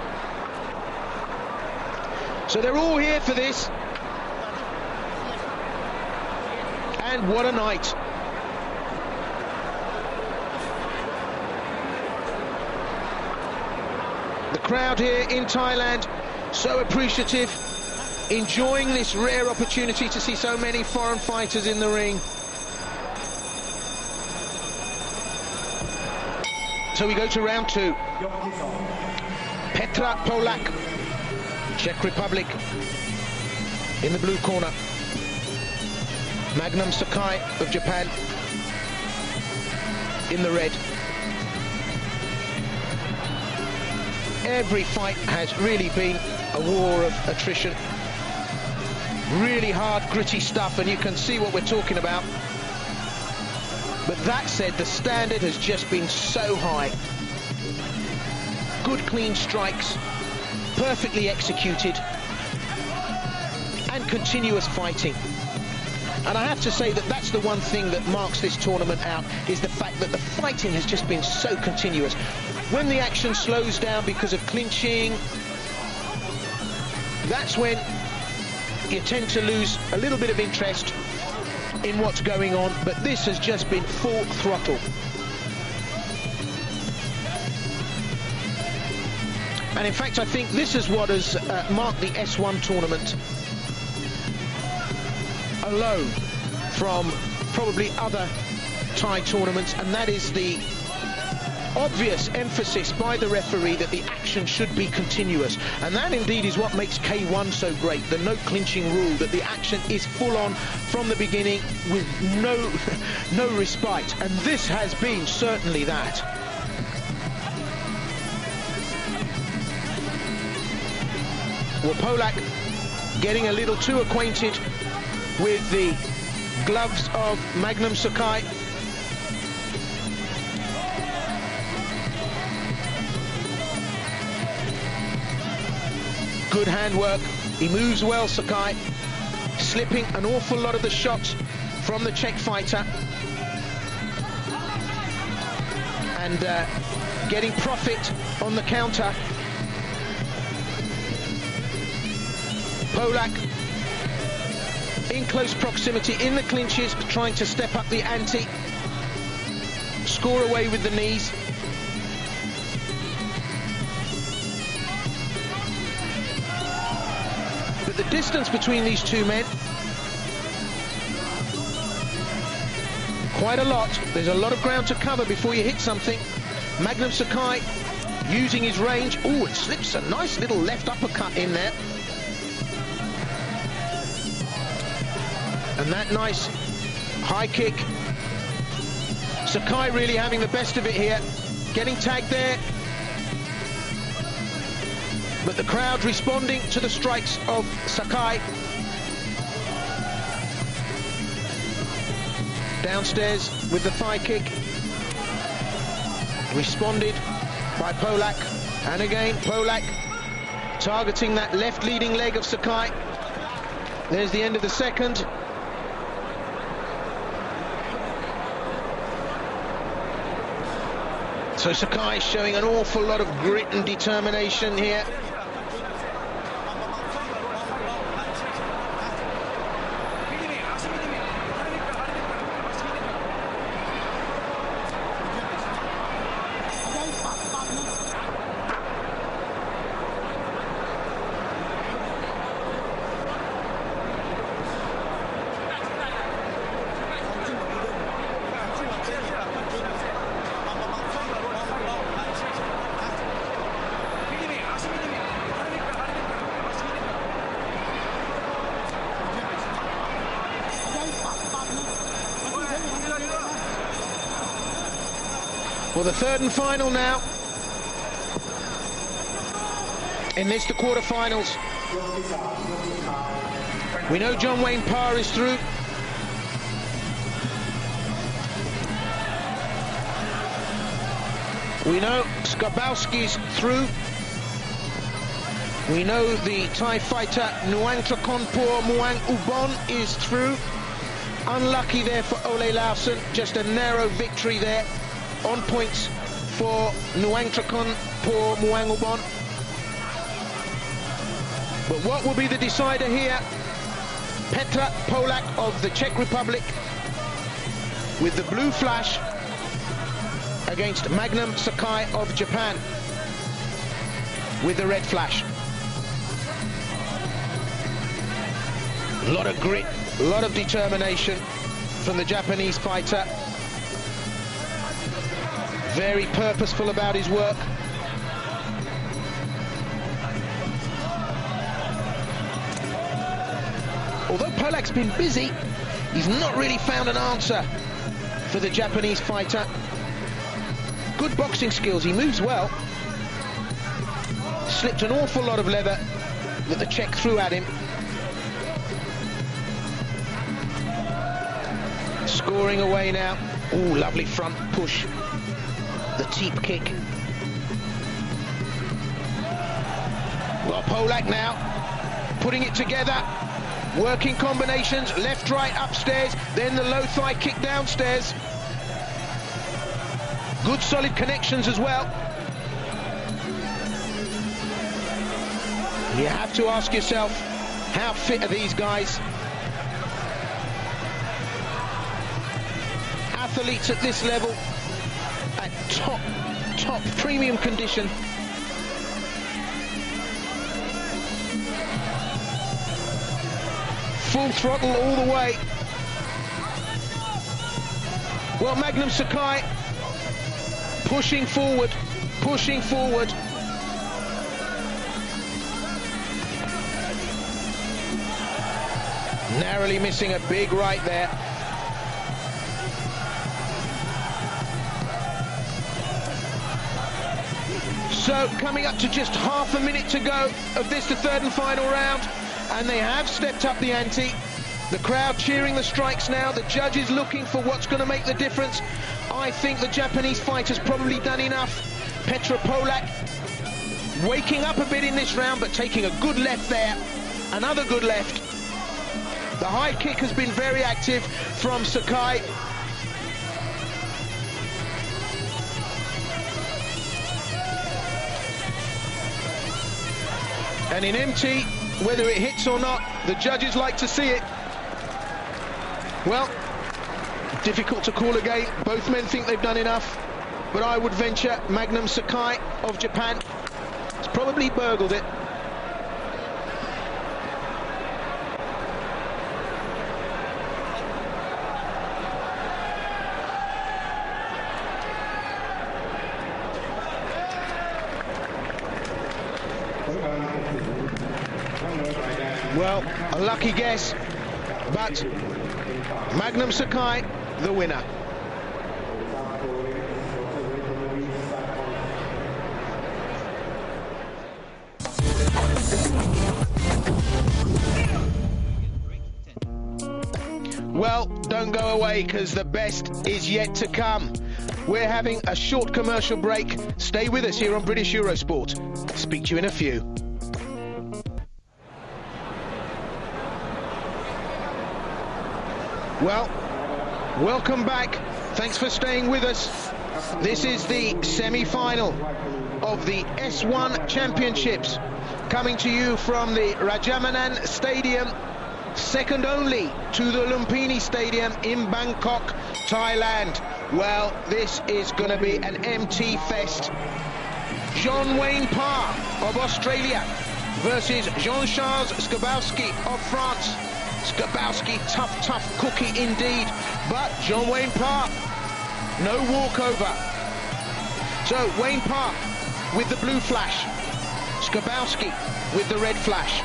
So they're all here for this. And what a night. The crowd here in Thailand, so appreciative, enjoying this rare opportunity to see so many foreign fighters in the ring. So we go to round 2. Petra Polak, Czech Republic, in the blue corner. Magnum Sakai of Japan in the red. Every fight has really been a war of attrition. Really hard, gritty stuff, and you can see what we're talking about. But that said, the standard has just been so high. Good clean strikes, perfectly executed, and continuous fighting. And I have to say that that's the one thing that marks this tournament out, is the fact that the fighting has just been so continuous. When the action slows down because of clinching, that's when you tend to lose a little bit of interest in what's going on, but this has just been full throttle. And in fact, I think this is what has marked the S1 tournament alone from probably other Thai tournaments, and that is the obvious emphasis by the referee that the action should be continuous. And that indeed is what makes K1 so great, the no clinching rule, that the action is full on from the beginning with no respite, and this has been certainly that. Well, Polak getting a little too acquainted with the gloves of Magnum Sakai. Good handwork. He moves well, Sakai. Slipping an awful lot of the shots from the Czech fighter. And getting profit on the counter. Polak in close proximity, in the clinches, trying to step up the ante. Score away with the knees. But the distance between these two men, quite a lot. There's a lot of ground to cover before you hit something. Magnum Sakai using his range. Oh, it slips a nice little left uppercut in there. And that nice high kick. Sakai really having the best of it here. Getting tagged there. But the crowd responding to the strikes of Sakai. Downstairs with the thigh kick. Responded by Polak. And again, Polak targeting that left leading leg of Sakai. There's the end of the second. So Sakai showing an awful lot of grit and determination here. Well, the third and final now in this, the quarterfinals. We know John Wayne Parr is through. We know Skobowski's through. We know the Thai fighter Nuangtrakonpor Muang Ubon is through. Unlucky there for Ole Laursen, just a narrow victory there. On points for Nuangtrakonpor Muang Ubon. But what will be the decider here? Petra Polak of the Czech Republic with the blue flash against Magnum Sakai of Japan with the red flash. A lot of grit, a lot of determination from the Japanese fighter. Very purposeful about his work. Although Polak's been busy, he's not really found an answer for the Japanese fighter. Good boxing skills, he moves well. Slipped an awful lot of leather that the Czech threw at him. Scoring away now. Oh, lovely front push. The teep kick. Well, Polak now putting it together. Working combinations, left, right, upstairs, then the low thigh kick downstairs. Good solid connections as well. You have to ask yourself, how fit are these guys? Athletes at this level, at top premium condition. Full throttle all the way. Well, Magnum Sakai pushing forward. Narrowly missing a big right there. So coming up to just half a minute to go of this, the third and final round, and they have stepped up the ante. The crowd cheering the strikes now, the judges looking for what's going to make the difference. I think the Japanese fighter's probably done enough. Petra, Polak waking up a bit in this round, but taking a good left there, another good left. The high kick has been very active from Sakai. And in MT, whether it hits or not, the judges like to see it. Well, difficult to call again. Both men think they've done enough, but I would venture Magnum Sakai of Japan has probably burgled it. Well, a lucky guess, but Magnum Sakai, the winner. Well, don't go away, because the best is yet to come. We're having a short commercial break. Stay with us here on British Eurosport. Speak to you in a few. Well, welcome back. Thanks for staying with us. This is the semi-final of the S1 Championships, coming to you from the Rajamanan Stadium, second only to the Lumpini Stadium in Bangkok, Thailand. Well, this is going to be an MT fest. Jean-Wayne Parr of Australia versus Jean-Charles Skobowski of France. Scobowski, tough cookie indeed, but Jean-Wayne Parr, no walkover. So Wayne Parr with the blue flash, Scobowski with the red flash.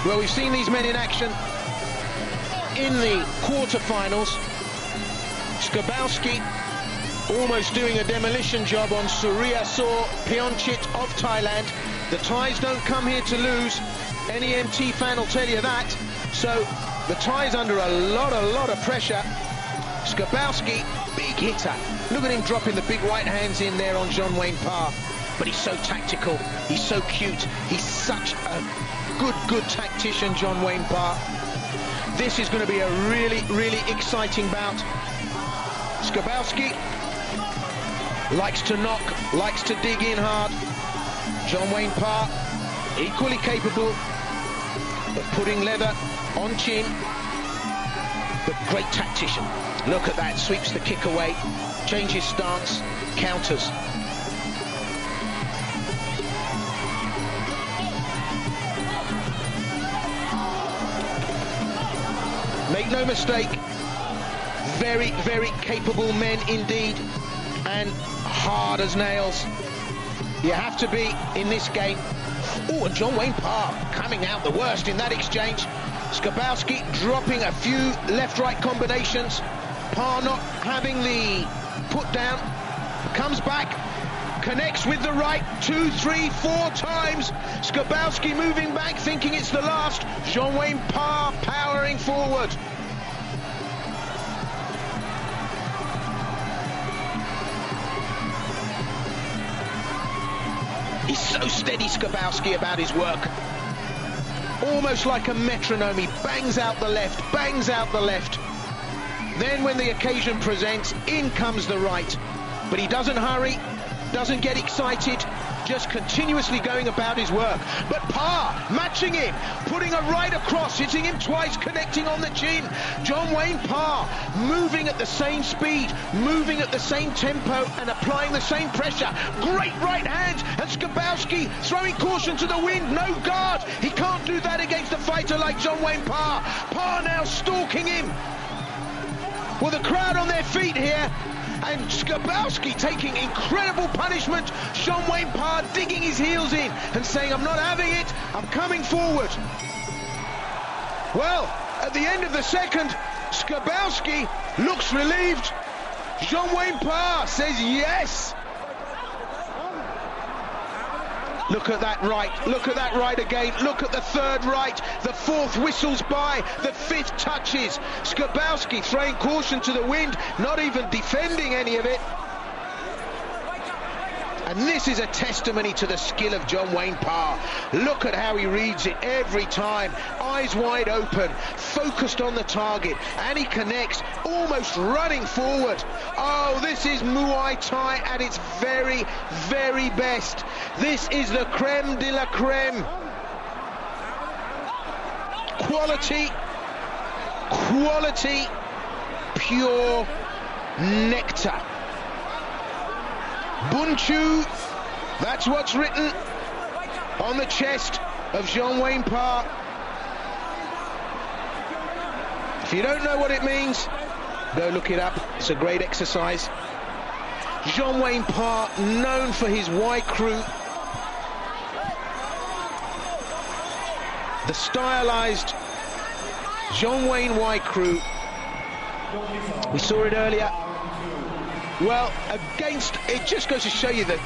Well, we've seen these men in action in the quarterfinals. Scobowski almost doing a demolition job on Suryasaw Pionchit of Thailand. The Thais don't come here to lose. Any MT fan will tell you that. So the Thais under a lot of pressure. Skobowski, big hitter. Look at him dropping the big right hands in there on Jean-Wayne Parr. But he's so tactical, he's so cute, he's such a good tactician, Jean-Wayne Parr. This is going to be a really exciting bout. Skobowski likes to knock, likes to dig in hard. Jean-Wayne Parr, equally capable of putting leather on chin, but great tactician. Look at that, sweeps the kick away, changes stance, counters. Make no mistake, very capable men indeed, and hard as nails. You have to be in this game. Oh, and Jean-Wayne Parr coming out the worst in that exchange. Skobowski dropping a few left-right combinations. Parr not having the put down. Comes back, Connects with the right 2, 3, 4 times. Skobowski moving back, thinking it's the last. Jean-Wayne Parr powering forward. He's so steady, Skobowski, about his work. Almost like a metronome, he bangs out the left, bangs out the left. Then when the occasion presents, in comes the right. But he doesn't hurry, doesn't get excited, just continuously going about his work. But Parr matching him, putting a right across, hitting him twice, connecting on the chin. Jean-Wayne Parr moving at the same speed, moving at the same tempo and applying the same pressure. Great right hand, and Skobowski throwing caution to the wind, no guard. He can't do that against a fighter like Jean-Wayne Parr. Parr now stalking him. Well, the crowd on their feet here, and Skobowski taking incredible punishment. Jean-Wayne Parr digging his heels in and saying, I'm not having it, I'm coming forward. Well, at the end of the second, Skobowski looks relieved. Jean-Wayne Parr says yes. Look at that right again, look at the third right, the fourth whistles by, the fifth touches. Skobowski throwing caution to the wind, not even defending any of it. And this is a testimony to the skill of Jean-Wayne Parr. Look at how he reads it every time. Eyes wide open, focused on the target, and he connects, almost running forward. Oh, this is Muay Thai at its very, very best. This is the creme de la creme. Quality, quality, pure nectar. Bunchu, that's what's written on the chest of Jean-Wayne Parr. If you don't know what it means, go look it up. It's a great exercise. Jean-Wayne Parr, known for his Y crew. The stylized Jean-Wayne Y crew. We saw it earlier. Well, it just goes to show you the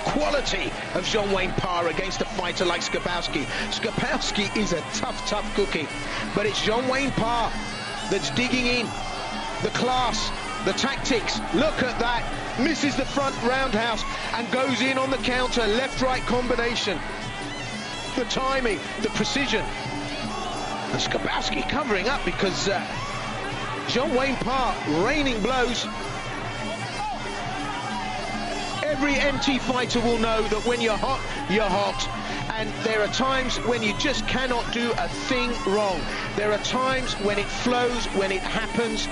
quality of Jean-Wayne Parr against a fighter like Skobowski. Skobowski is a tough, tough cookie, but it's Jean-Wayne Parr that's digging in. The class, the tactics, look at that. Misses the front roundhouse and goes in on the counter, left-right combination. The timing, the precision. And Skobowski covering up because Jean-Wayne Parr raining blows. Every MT fighter will know that when you're hot, you're hot. And there are times when you just cannot do a thing wrong. There are times when it flows, when it happens.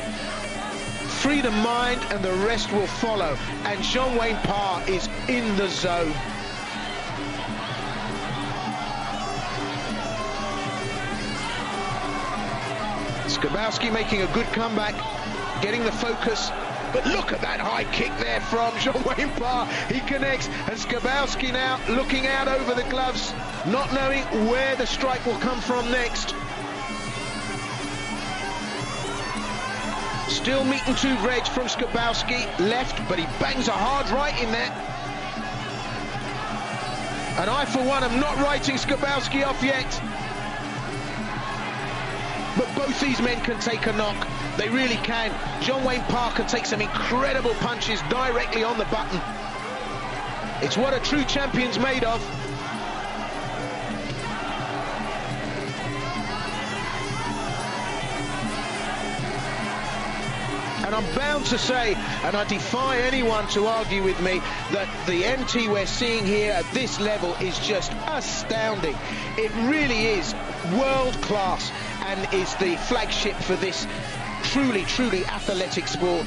Free the mind and the rest will follow. And Jean-Wayne Parr is in the zone. Skobowski making a good comeback, getting the focus. But look at that high kick there from Jean-Wayne Parr. He connects, and Skobowski now looking out over the gloves, not knowing where the strike will come from next. Still meat and 2 reg from Skobowski, left, but he bangs a hard right in there. And I, for one, am not writing Skobowski off yet. But both these men can take a knock. They really can. Jean-Wayne Parr can take some incredible punches directly on the button. It's what a true champion's made of. And I'm bound to say, and I defy anyone to argue with me, that the MT we're seeing here at this level is just astounding. It really is world class and is the flagship for this truly, truly athletic sport.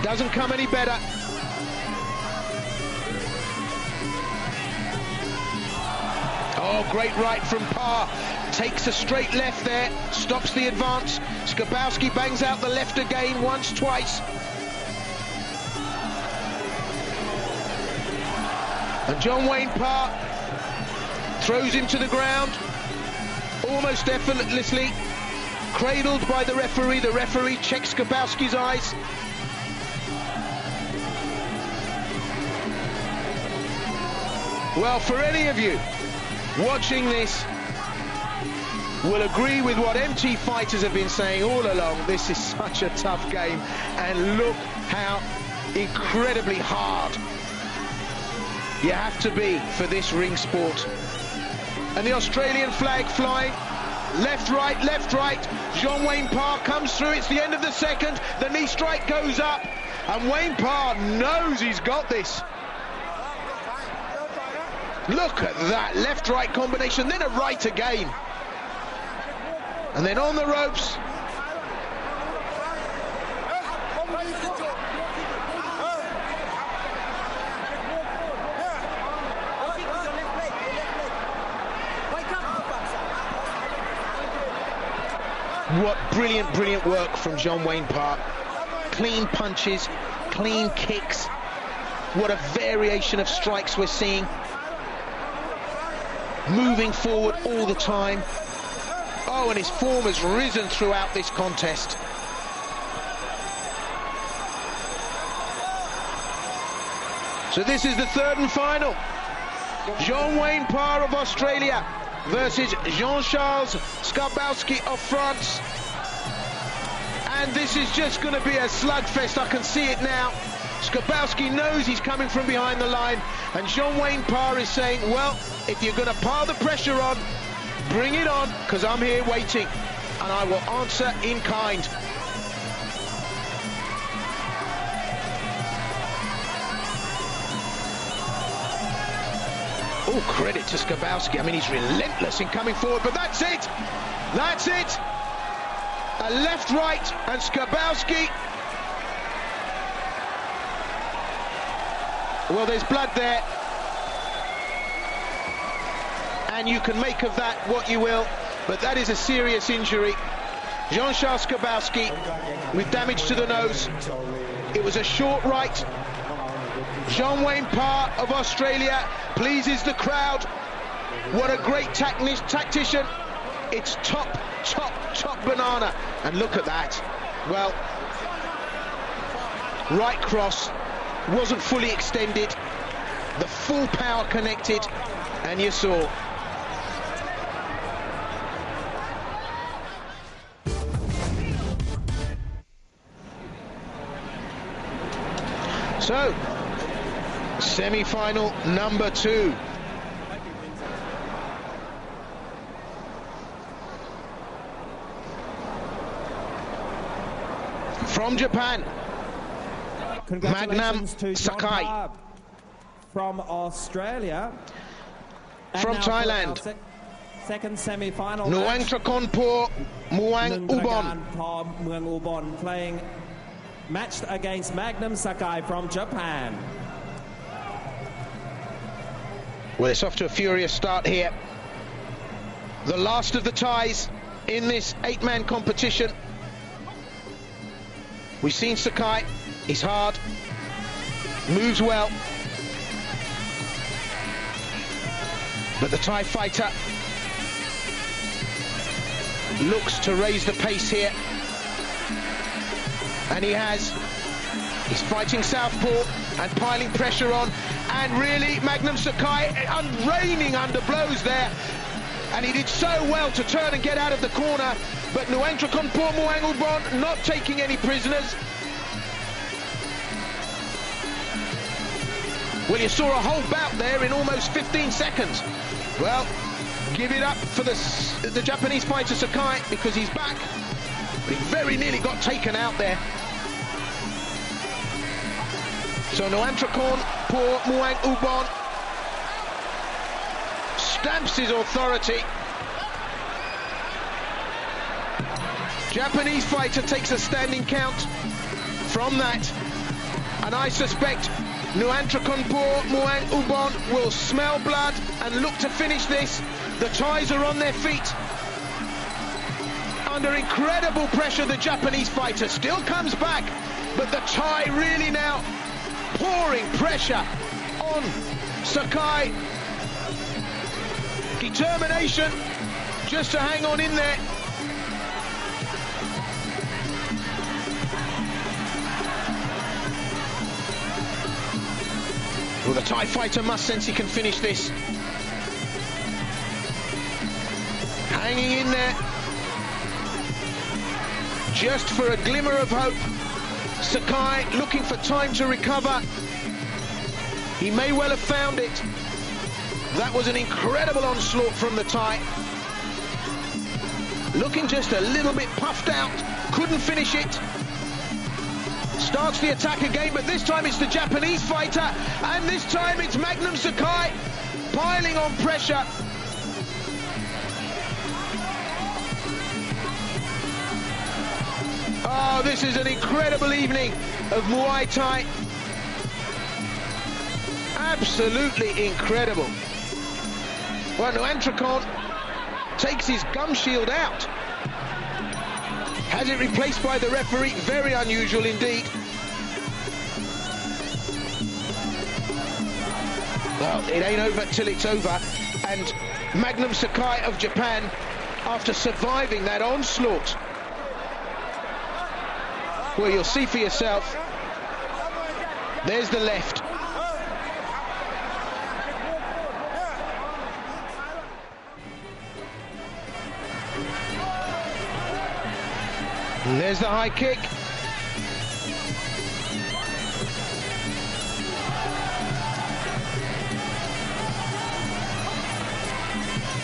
Doesn't come any better. Oh, great right from Parr. Takes a straight left there, stops the advance. Skobowski bangs out the left again, once, twice. And Jean-Wayne Parr throws him to the ground, almost effortlessly, cradled by the referee. The referee checks Skobowski's eyes. Well, for any of you watching this will agree with what MT fighters have been saying all along. This is such a tough game, and look how incredibly hard you have to be for this ring sport. And the Australian flag flying. Left, right, left, right. Jean-Wayne Parr comes through. It's the end of the second. The knee strike goes up, and Wayne Parr knows he's got this. Look at that left-right combination, then a right again. And then on the ropes. What brilliant, brilliant work from Jean-Wayne Parr. Clean punches, clean kicks. What a variation of strikes we're seeing. Moving forward all the time. Oh, and his form has risen throughout this contest. So this is the third and final. Jean-Wayne Parr of Australia versus Jean-Charles Skarbowski of France. And this is just going to be a slugfest. I can see it now. Scobowski knows he's coming from behind the line, and Jean-Wayne Parr is saying, well, if you're going to pile the pressure on, bring it on, because I'm here waiting, and I will answer in kind. Oh, credit to Skobowski. I mean, he's relentless in coming forward, but that's it. That's it. A left, right, and Skobowski. Well, there's blood there. And you can make of that what you will, but that is a serious injury. Jean-Charles Skobowski with damage to the nose. It was a short right. Jean-Wayne Parr of Australia pleases the crowd. What a great tactician. It's top banana. And look at that. Well, right cross wasn't fully extended. The full power connected, and you saw. So, semi-final number 2. From Japan, Magnum Sakai. From Australia. From Thailand, second semi-final Nuangtrakonpor Muang Ubon playing matched against Magnum Sakai from Japan. Well, it's off to a furious start here. The last of the ties in this 8-man competition. We've seen Sakai. He's hard, moves well. But the Thai fighter looks to raise the pace here. And he has. He's fighting southpaw and piling pressure on. And really, Magnum Sakai raining under blows there. And he did so well to turn and get out of the corner. But Nuangtrakonpor Muang Ubon not taking any prisoners. Well, you saw a whole bout there in almost 15 seconds. Well, give it up for the Japanese fighter Sakai, because he's back. But he very nearly got taken out there. So Nuangtrakonpor Muang Ubon stamps his authority. Japanese fighter takes a standing count from that. And I suspect Nuangtrakonpor Muang Ubon will smell blood and look to finish this. The Thais are on their feet. Under incredible pressure, the Japanese fighter still comes back, but the Thai really now pouring pressure on Sakai. Determination just to hang on in there. Well, the Thai fighter must sense he can finish this. Hanging in there. Just for a glimmer of hope. Sakai looking for time to recover. He may well have found it. That was an incredible onslaught from the Thai. Looking just a little bit puffed out. Couldn't finish it. Starts the attack again, but this time it's the Japanese fighter. And this time it's Magnum Sakai piling on pressure. Oh, this is an incredible evening of Muay Thai. Absolutely incredible. Well, Nuantrakon takes his gum shield out. Has it replaced by the referee? Very unusual indeed. Well, it ain't over till it's over. And Magnum Sakai of Japan, after surviving that onslaught, well, you'll see for yourself. There's the left. And there's the high kick.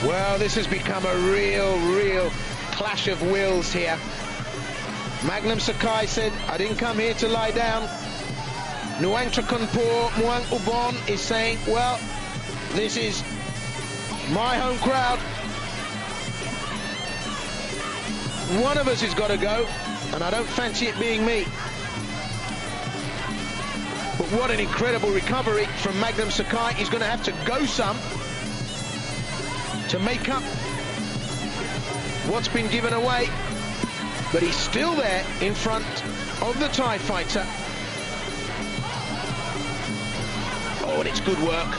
Well, this has become a real clash of wills here. Magnum Sakai said, I didn't come here to lie down. Nuantrakon Muang Ubon is saying, well, this is my home crowd. One of us has got to go, and I don't fancy it being me. But what an incredible recovery from Magnum Sakai. He's going to have to go some to make up what's been given away. But he's still there in front of the Thai fighter. Oh, and it's good work.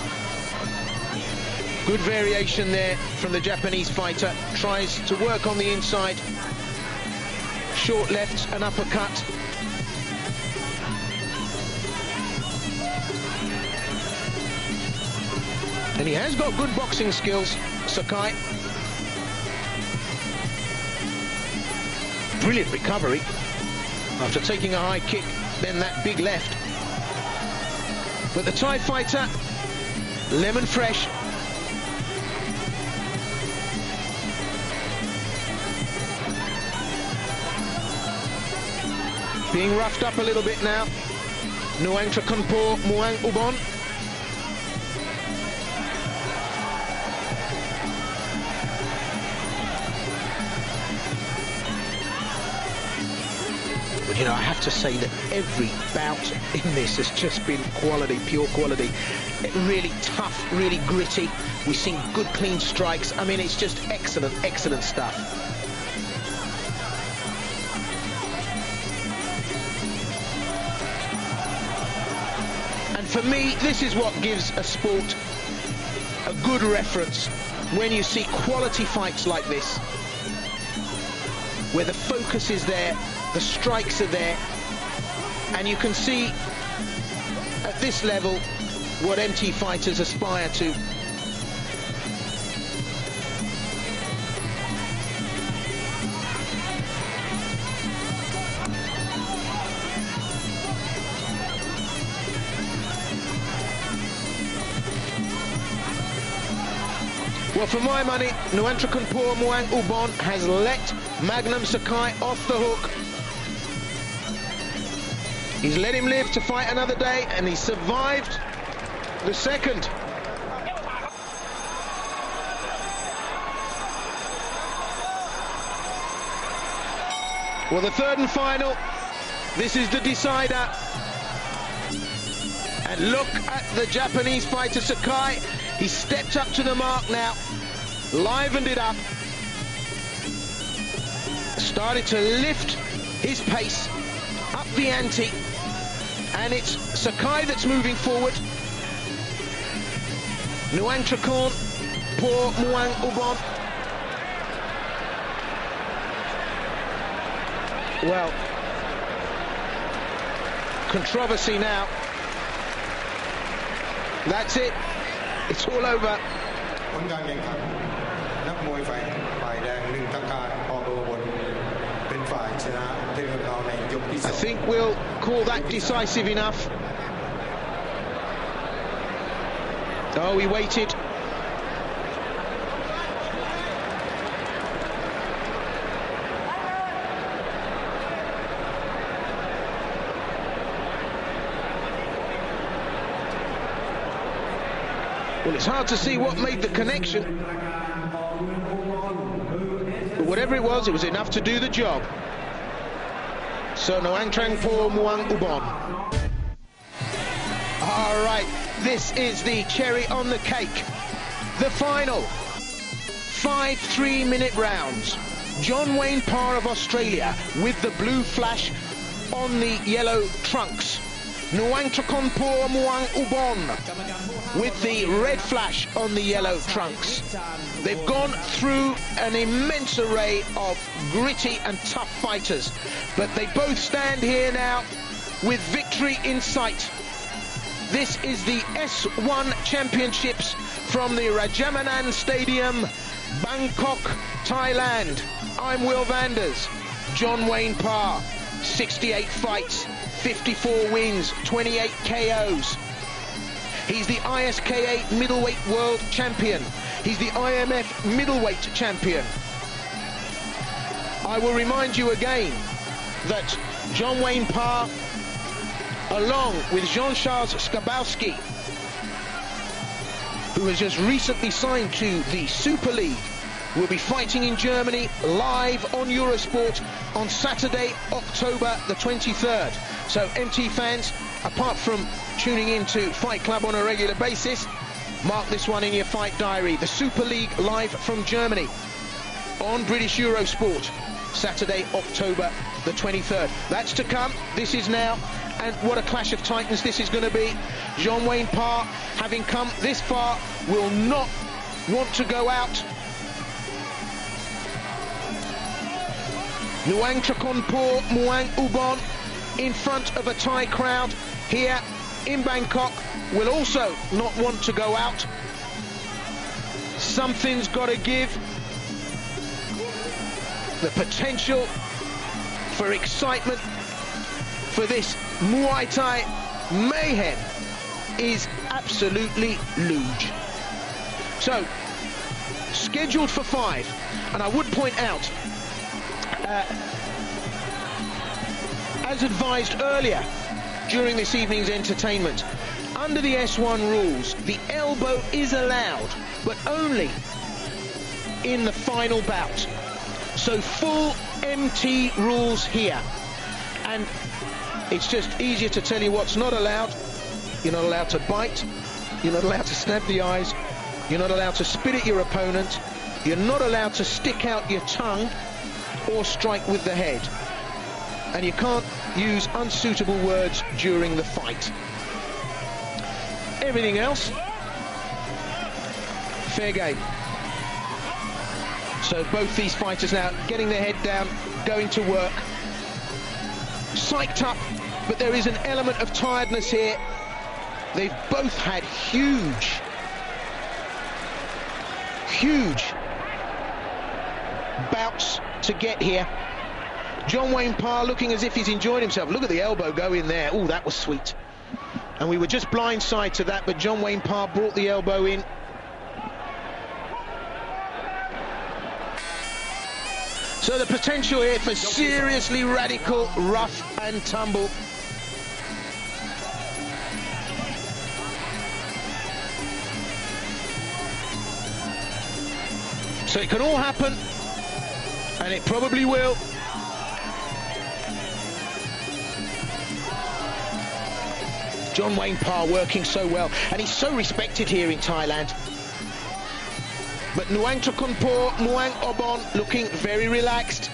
Good variation there from the Japanese fighter. Tries to work on the inside. Short lefts, an uppercut. And he has got good boxing skills, Sakai. Brilliant recovery after taking a high kick, then that big left. But the Thai fighter, lemon fresh. Being roughed up a little bit now. Nuantrakon Muang Ubon. But you know, I have to say that every bout in this has just been quality, pure quality. Really tough, really gritty. We've seen good, clean strikes. I mean, it's just excellent, excellent stuff. For me, this is what gives a sport a good reference, when you see quality fights like this, where the focus is there, the strikes are there, and you can see at this level what MT fighters aspire to. Well, for my money, Nuantrakon Muang Ubon has let Magnum Sakai off the hook. He's let him live to fight another day, and he survived the second. Well, the third and final, this is the decider. And look at the Japanese fighter Sakai. He stepped up to the mark now, livened it up, started to lift his pace, up the ante, and it's Sakai that's moving forward. Nuantrakon Muang Ubon. Well, controversy now. That's it. It's all over. ผลการแข่งขันนักมวยฝ่ายแดง1ตะการออกตัวบนเป็นฝ่ายชนะเทคนิคในยกที่ I think we'll call that decisive enough. Oh, he waited. Well, it's hard to see what made the connection. But whatever it was enough to do the job. So Noangtrang por Muang Ubon. All right, this is the cherry on the cake. The final 5 3-minute rounds. John Wayne Parr of Australia with the blue flash on the yellow trunks. Noangtrang por Muang Ubon with the red flash on the yellow trunks. They've gone through an immense array of gritty and tough fighters, but they both stand here now with victory in sight. This is the S1 Championships from the Rajamanan Stadium, Bangkok, Thailand. I'm Will Vanders. John Wayne Parr, 68 fights, 54 wins, 28 KOs. He's the ISKA middleweight world champion. He's the IMF middleweight champion. I will remind you again that John Wayne Parr, along with Jean-Charles Skobowski, who has just recently signed to the Super League, will be fighting in Germany live on Eurosport on Saturday, October the 23rd. So MT fans, apart from tuning in to Fight Club on a regular basis, mark this one in your fight diary. The Super League live from Germany on British Eurosport, Saturday, October the 23rd. That's to come. This is now. And what a clash of titans this is going to be. John Wayne Parr, having come this far, will not want to go out. Noangtrang por Muang Ubon in front of a Thai crowd here in Bangkok will also not want to go out. Something's got to give. The potential for excitement for this Muay Thai mayhem is absolutely huge. So, scheduled for 5, and I would point out, as advised earlier during this evening's entertainment, under the S1 rules, the elbow is allowed, but only in the final bout. So full MT rules here. And it's just easier to tell you what's not allowed. You're not allowed to bite. You're not allowed to snap the eyes. You're not allowed to spit at your opponent. You're not allowed to stick out your tongue or strike with the head. And you can't use unsuitable words during the fight. Everything else, fair game. So both these fighters now getting their head down, going to work. Psyched up, but there is an element of tiredness here. They've both had huge bouts to get here. John Wayne Parr looking as if he's enjoyed himself. Look at the elbow go in there. Oh, that was sweet. And we were just blindside to that, but John Wayne Parr brought the elbow in. So the potential here for seriously radical rough and tumble. So it can all happen, and it probably will. John Wayne Parr working so well, and he's so respected here in Thailand. But Noangtrang por Muang Ubon looking very relaxed.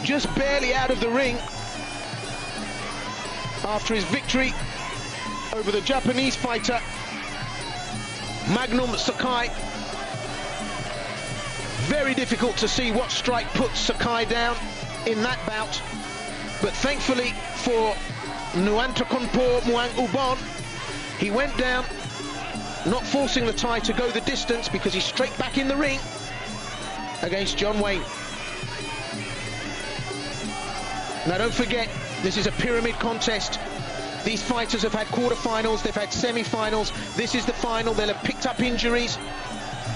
Just barely out of the ring after his victory over the Japanese fighter Magnum Sakai. Very difficult to see what strike puts Sakai down in that bout. But thankfully for Noangtrang por Muang Ubon, He went down, not forcing the Thai to go the distance because he's straight back in the ring against John Wayne. Now don't forget, this is a pyramid contest. These fighters have had quarterfinals, they've had semi-finals. This is the final. They'll have picked up injuries.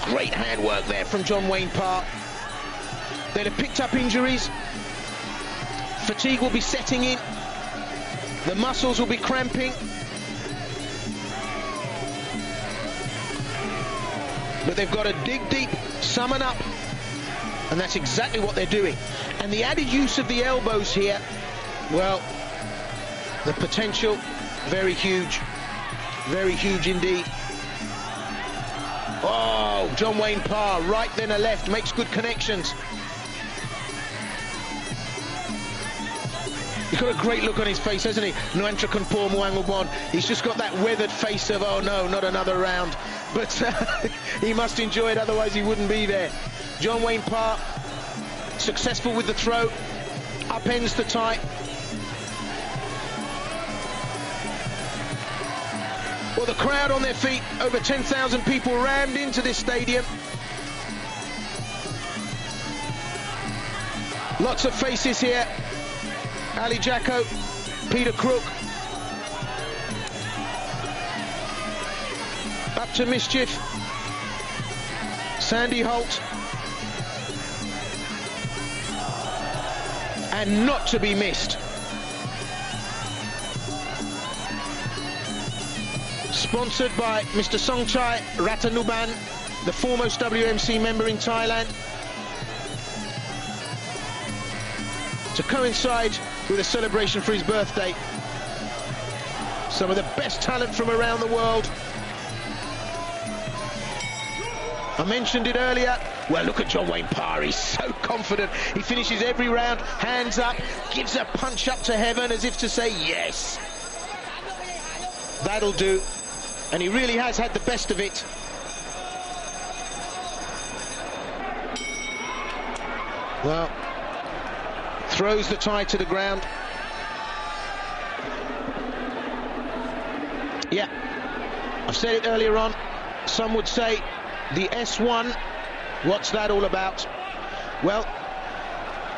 Great handwork there from John Wayne Parr. They'll have picked up injuries. Fatigue will be setting in. The muscles will be cramping. But they've got to dig deep, summon up, and that's exactly what they're doing. And the added use of the elbows here, well, the potential, very huge indeed. Oh, John Wayne Parr, right then a left, makes good connections. He's got a great look on his face, hasn't he? Nuantrakanpor Muangubon. He's just got that weathered face of, oh no, not another round. But he must enjoy it, otherwise he wouldn't be there. John Wayne Parr, successful with the throw, upends the Thai. Well, the crowd on their feet, over 10,000 people rammed into this stadium. Lots of faces here. Ali Jacko, Peter Crook. Up to mischief. Sandy Holt. And not to be missed. Sponsored by Mr. Songchai Ratanuban, the foremost WMC member in Thailand. To coincide with a celebration for his birthday. Some of the best talent from around the world. I mentioned it earlier. Well, look at John Wayne Parr. He's so confident. He finishes every round, hands up, gives a punch up to heaven as if to say, yes. That'll do. And he really has had the best of it. Well, throws the Thai to the ground. Yeah, I've said it earlier on. Some would say the S1, what's that all about? Well,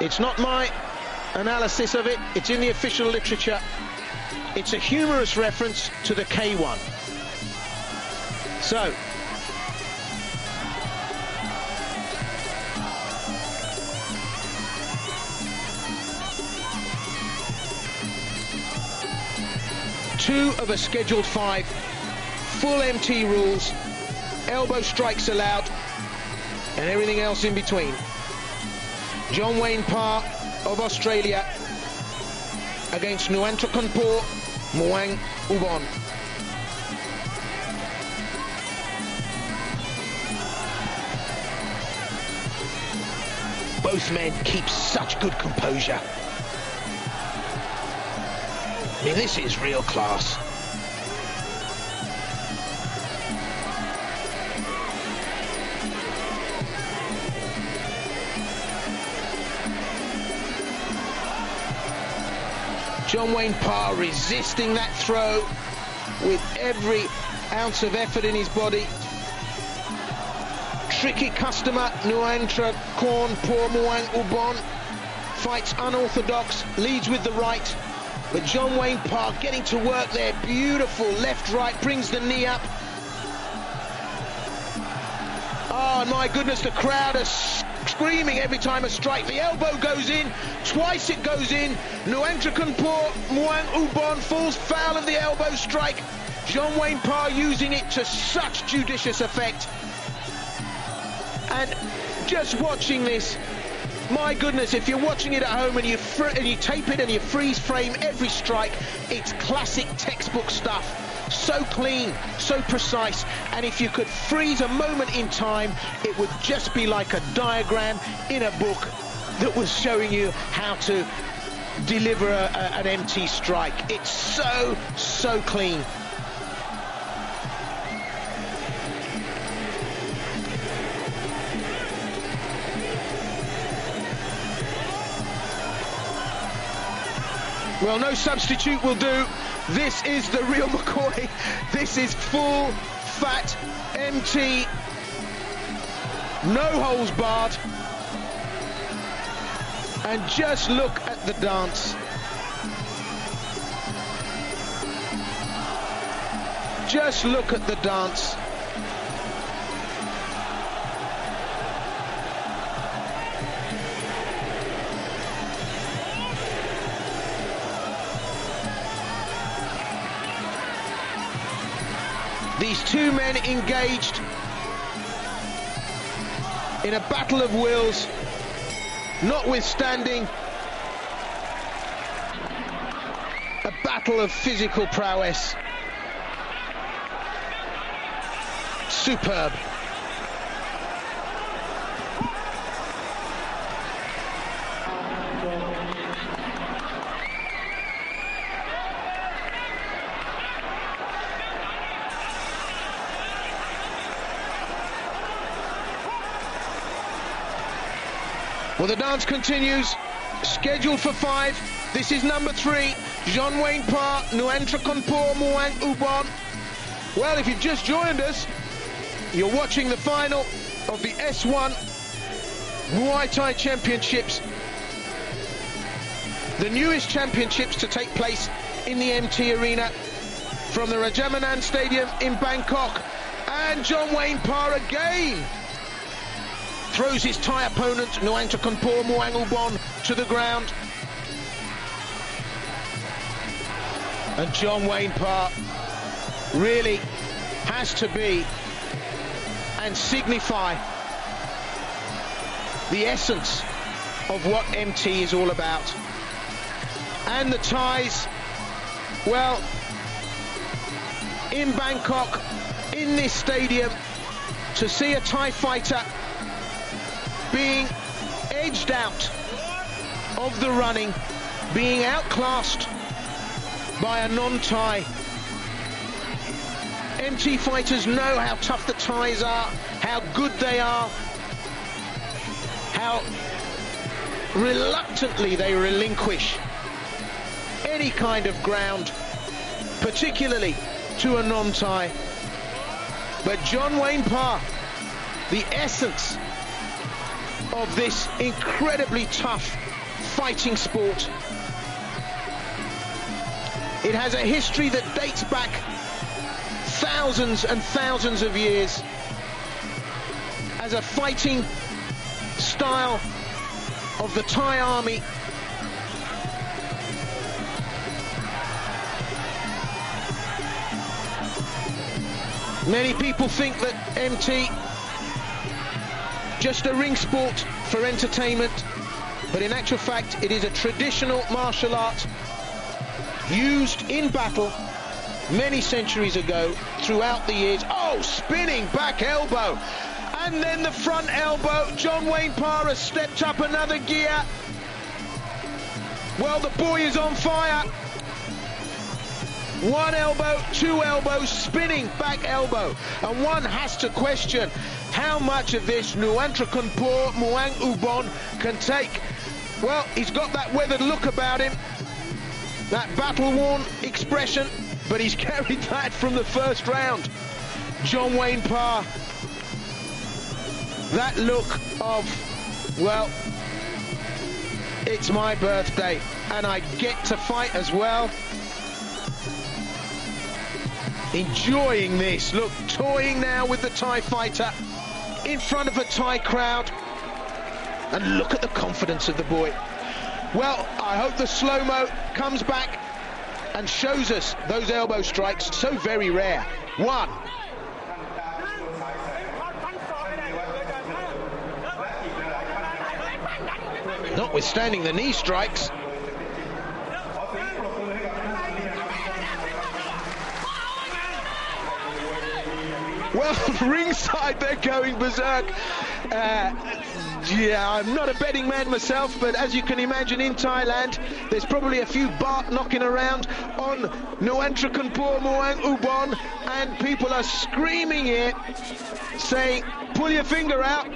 it's not my analysis of it. It's in the official literature. It's a humorous reference to the K1. So, two of a scheduled 5, full MT rules, elbow strikes allowed, and everything else in between. John Wayne Parr of Australia against Nuantrakanpor Muangubon. Both men keep such good composure. I mean, this is real class. John Wayne Parr resisting that throw with every ounce of effort in his body. Tricky customer, Nuantrakanpor Muangubon, fights unorthodox, leads with the right. But John Wayne Parr getting to work there, beautiful left-right, brings the knee up. Oh my goodness, the crowd are screaming every time a strike. The elbow goes in, twice it goes in. Nuantrakanpor Muangubon falls foul of the elbow strike. John Wayne Parr using it to such judicious effect. And just watching this, my goodness, if you're watching it at home and you tape it and you freeze frame every strike, it's classic textbook stuff. So clean, so precise, and if you could freeze a moment in time, it would just be like a diagram in a book that was showing you how to deliver an MT strike. It's so clean. Well, no substitute will do. This is the real McCoy. This is full fat MT. No holes barred. And just look at the dance. Just look at the dance. These two men engaged in a battle of wills, notwithstanding a battle of physical prowess. Superb. Well, the dance continues, scheduled for 5. This is number 3, Jean-Wayne Parr, Nuentra Konpor, Muang Ubon. Well, if you've just joined us, you're watching the final of the S1 Muay Thai Championships, the newest championships to take place in the MT Arena from the Rajamanand Stadium in Bangkok. And Jean-Wayne Parr again throws his Thai opponent, Nuentra Konpor Muang Ubon, to the ground. And Jean-Wayne Parr really has to be and signify the essence of what MT is all about. And the Thais, well, in Bangkok, in this stadium, to see a Thai fighter being edged out of the running, being outclassed by a non-Thai. MT fighters know how tough the Thais are, how good they are, how reluctantly they relinquish any kind of ground, particularly to a non-Thai. But Jean-Wayne Parr, the essence of this incredibly tough fighting sport. It has a history that dates back thousands and thousands of years as a fighting style of the Thai army. Many people think that MT just a ring sport for entertainment, but in actual fact it is a traditional martial art used in battle many centuries ago, throughout the years. Oh, spinning back elbow, and then the front elbow. Jean-Wayne Parr has stepped up another gear. Well, the boy is on fire. One elbow, two elbows, spinning back elbow. And one has to question how much of this Nuentra Konpor Muang Ubon can take. Well, he's got that weathered look about him, that battle-worn expression, but he's carried that from the first round. Jean-Wayne Parr, that look of, well, it's my birthday and I get to fight as well. Enjoying this, look, toying now with the Thai fighter in front of a Thai crowd. And look at the confidence of the boy. Well, I hope the slow-mo comes back and shows us those elbow strikes, so very rare. One. Notwithstanding the knee strikes. Well, ringside, they're going berserk. Yeah, I'm not a betting man myself, but as you can imagine, in Thailand, there's probably a few baht knocking around on Nuentra Konpor Muang Ubon, and people are screaming here, saying, pull your finger out.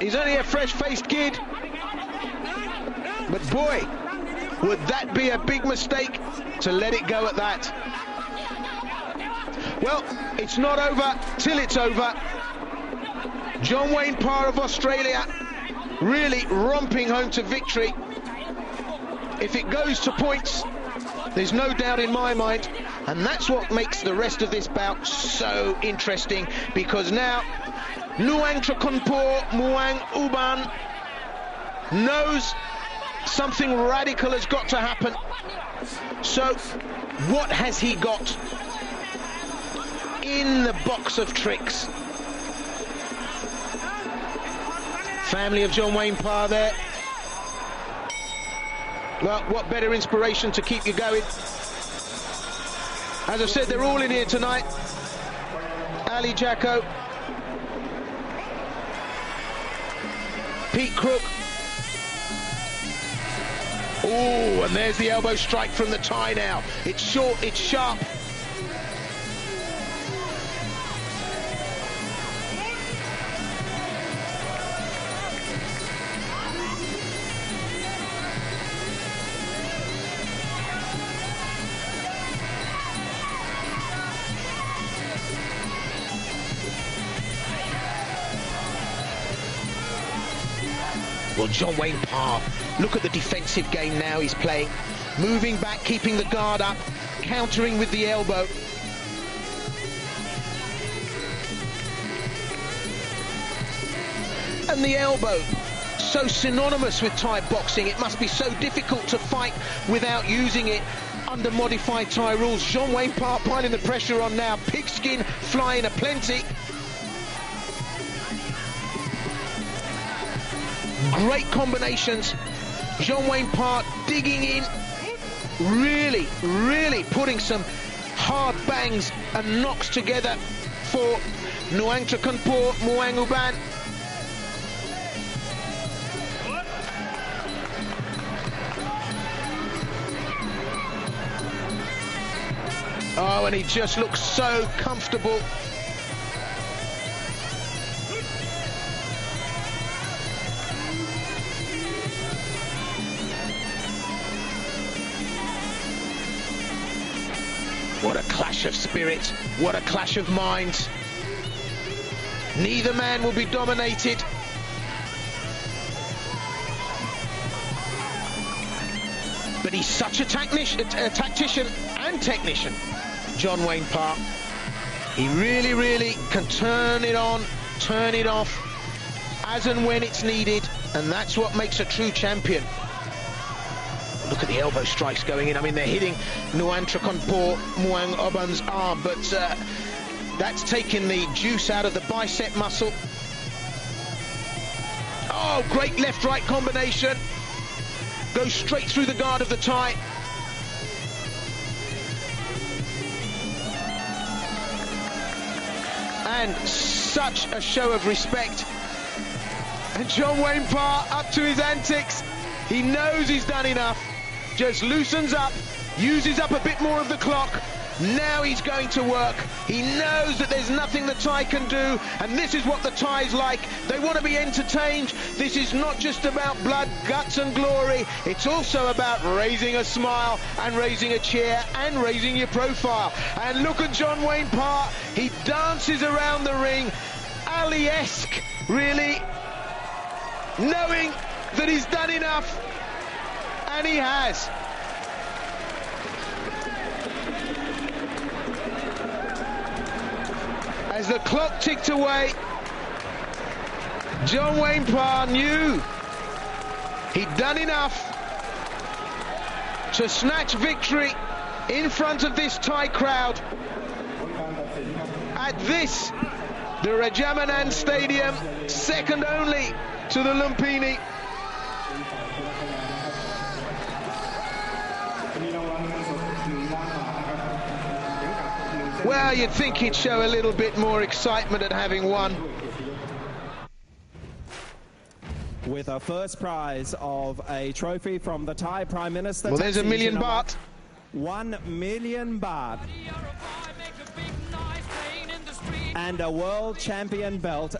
He's only a fresh-faced kid. But boy, Would that be a big mistake to let it go at that? Well, it's not over till it's over. John Wayne Parr of Australia really romping home to victory. If it goes to points, there's no doubt in my mind, and that's what makes the rest of this bout so interesting, because now Nuangtrakonpor Muang Uban knows something radical has got to happen. So what has he got in the box of tricks? Family of John Wayne Parr there. Well, what better inspiration to keep you going? As I've said, they're all in here tonight. Ali Jacko, Pete Crook. Oh, and there's the elbow strike from the Thai now. It's short, it's sharp. Well, John Wayne Parr, look at the defensive game now he's playing. Moving back, keeping the guard up, countering with the elbow. And the elbow, so synonymous with Thai boxing. It must be so difficult to fight without using it under modified Thai rules. John Wayne Parr piling the pressure on now. Pigskin flying aplenty. Great combinations. John Wayne Parr digging in, really putting some hard bangs and knocks together for Nuangtrakonpor Muang Uban. Oh, and he just looks so comfortable. What a clash of spirits, what a clash of minds. Neither man will be dominated. But he's such a tactician and technician, John Wayne Parr. He really can turn it on, turn it off, as and when it's needed, and that's what makes a true champion. Look at the elbow strikes going in. I mean, they're hitting Nuangtrakonpor Muang Uban's arm, but that's taking the juice out of the bicep muscle. Oh, great left-right combination. Goes straight through the guard of the Thai. And such a show of respect. And John Wayne Parr up to his antics. He knows he's done enough. Just loosens up, uses up a bit more of the clock. Now he's going to work. He knows that there's nothing the Thai can do, and this is what the Thais like. They want to be entertained. This is not just about blood, guts and glory. It's also about raising a smile and raising a cheer and raising your profile. And look at John Wayne Parr. He dances around the ring, Ali-esque, really, knowing that he's done enough. And he has. As the clock ticked away, John Wayne Parr knew he'd done enough to snatch victory in front of this Thai crowd at this, the Rajamanand Stadium, second only to the Lumpini. Well, you'd think he'd show a little bit more excitement at having won. With a first prize of a trophy from the Thai Prime Minister. Well, there's $1 million baht. 1 million baht. And a world champion belt.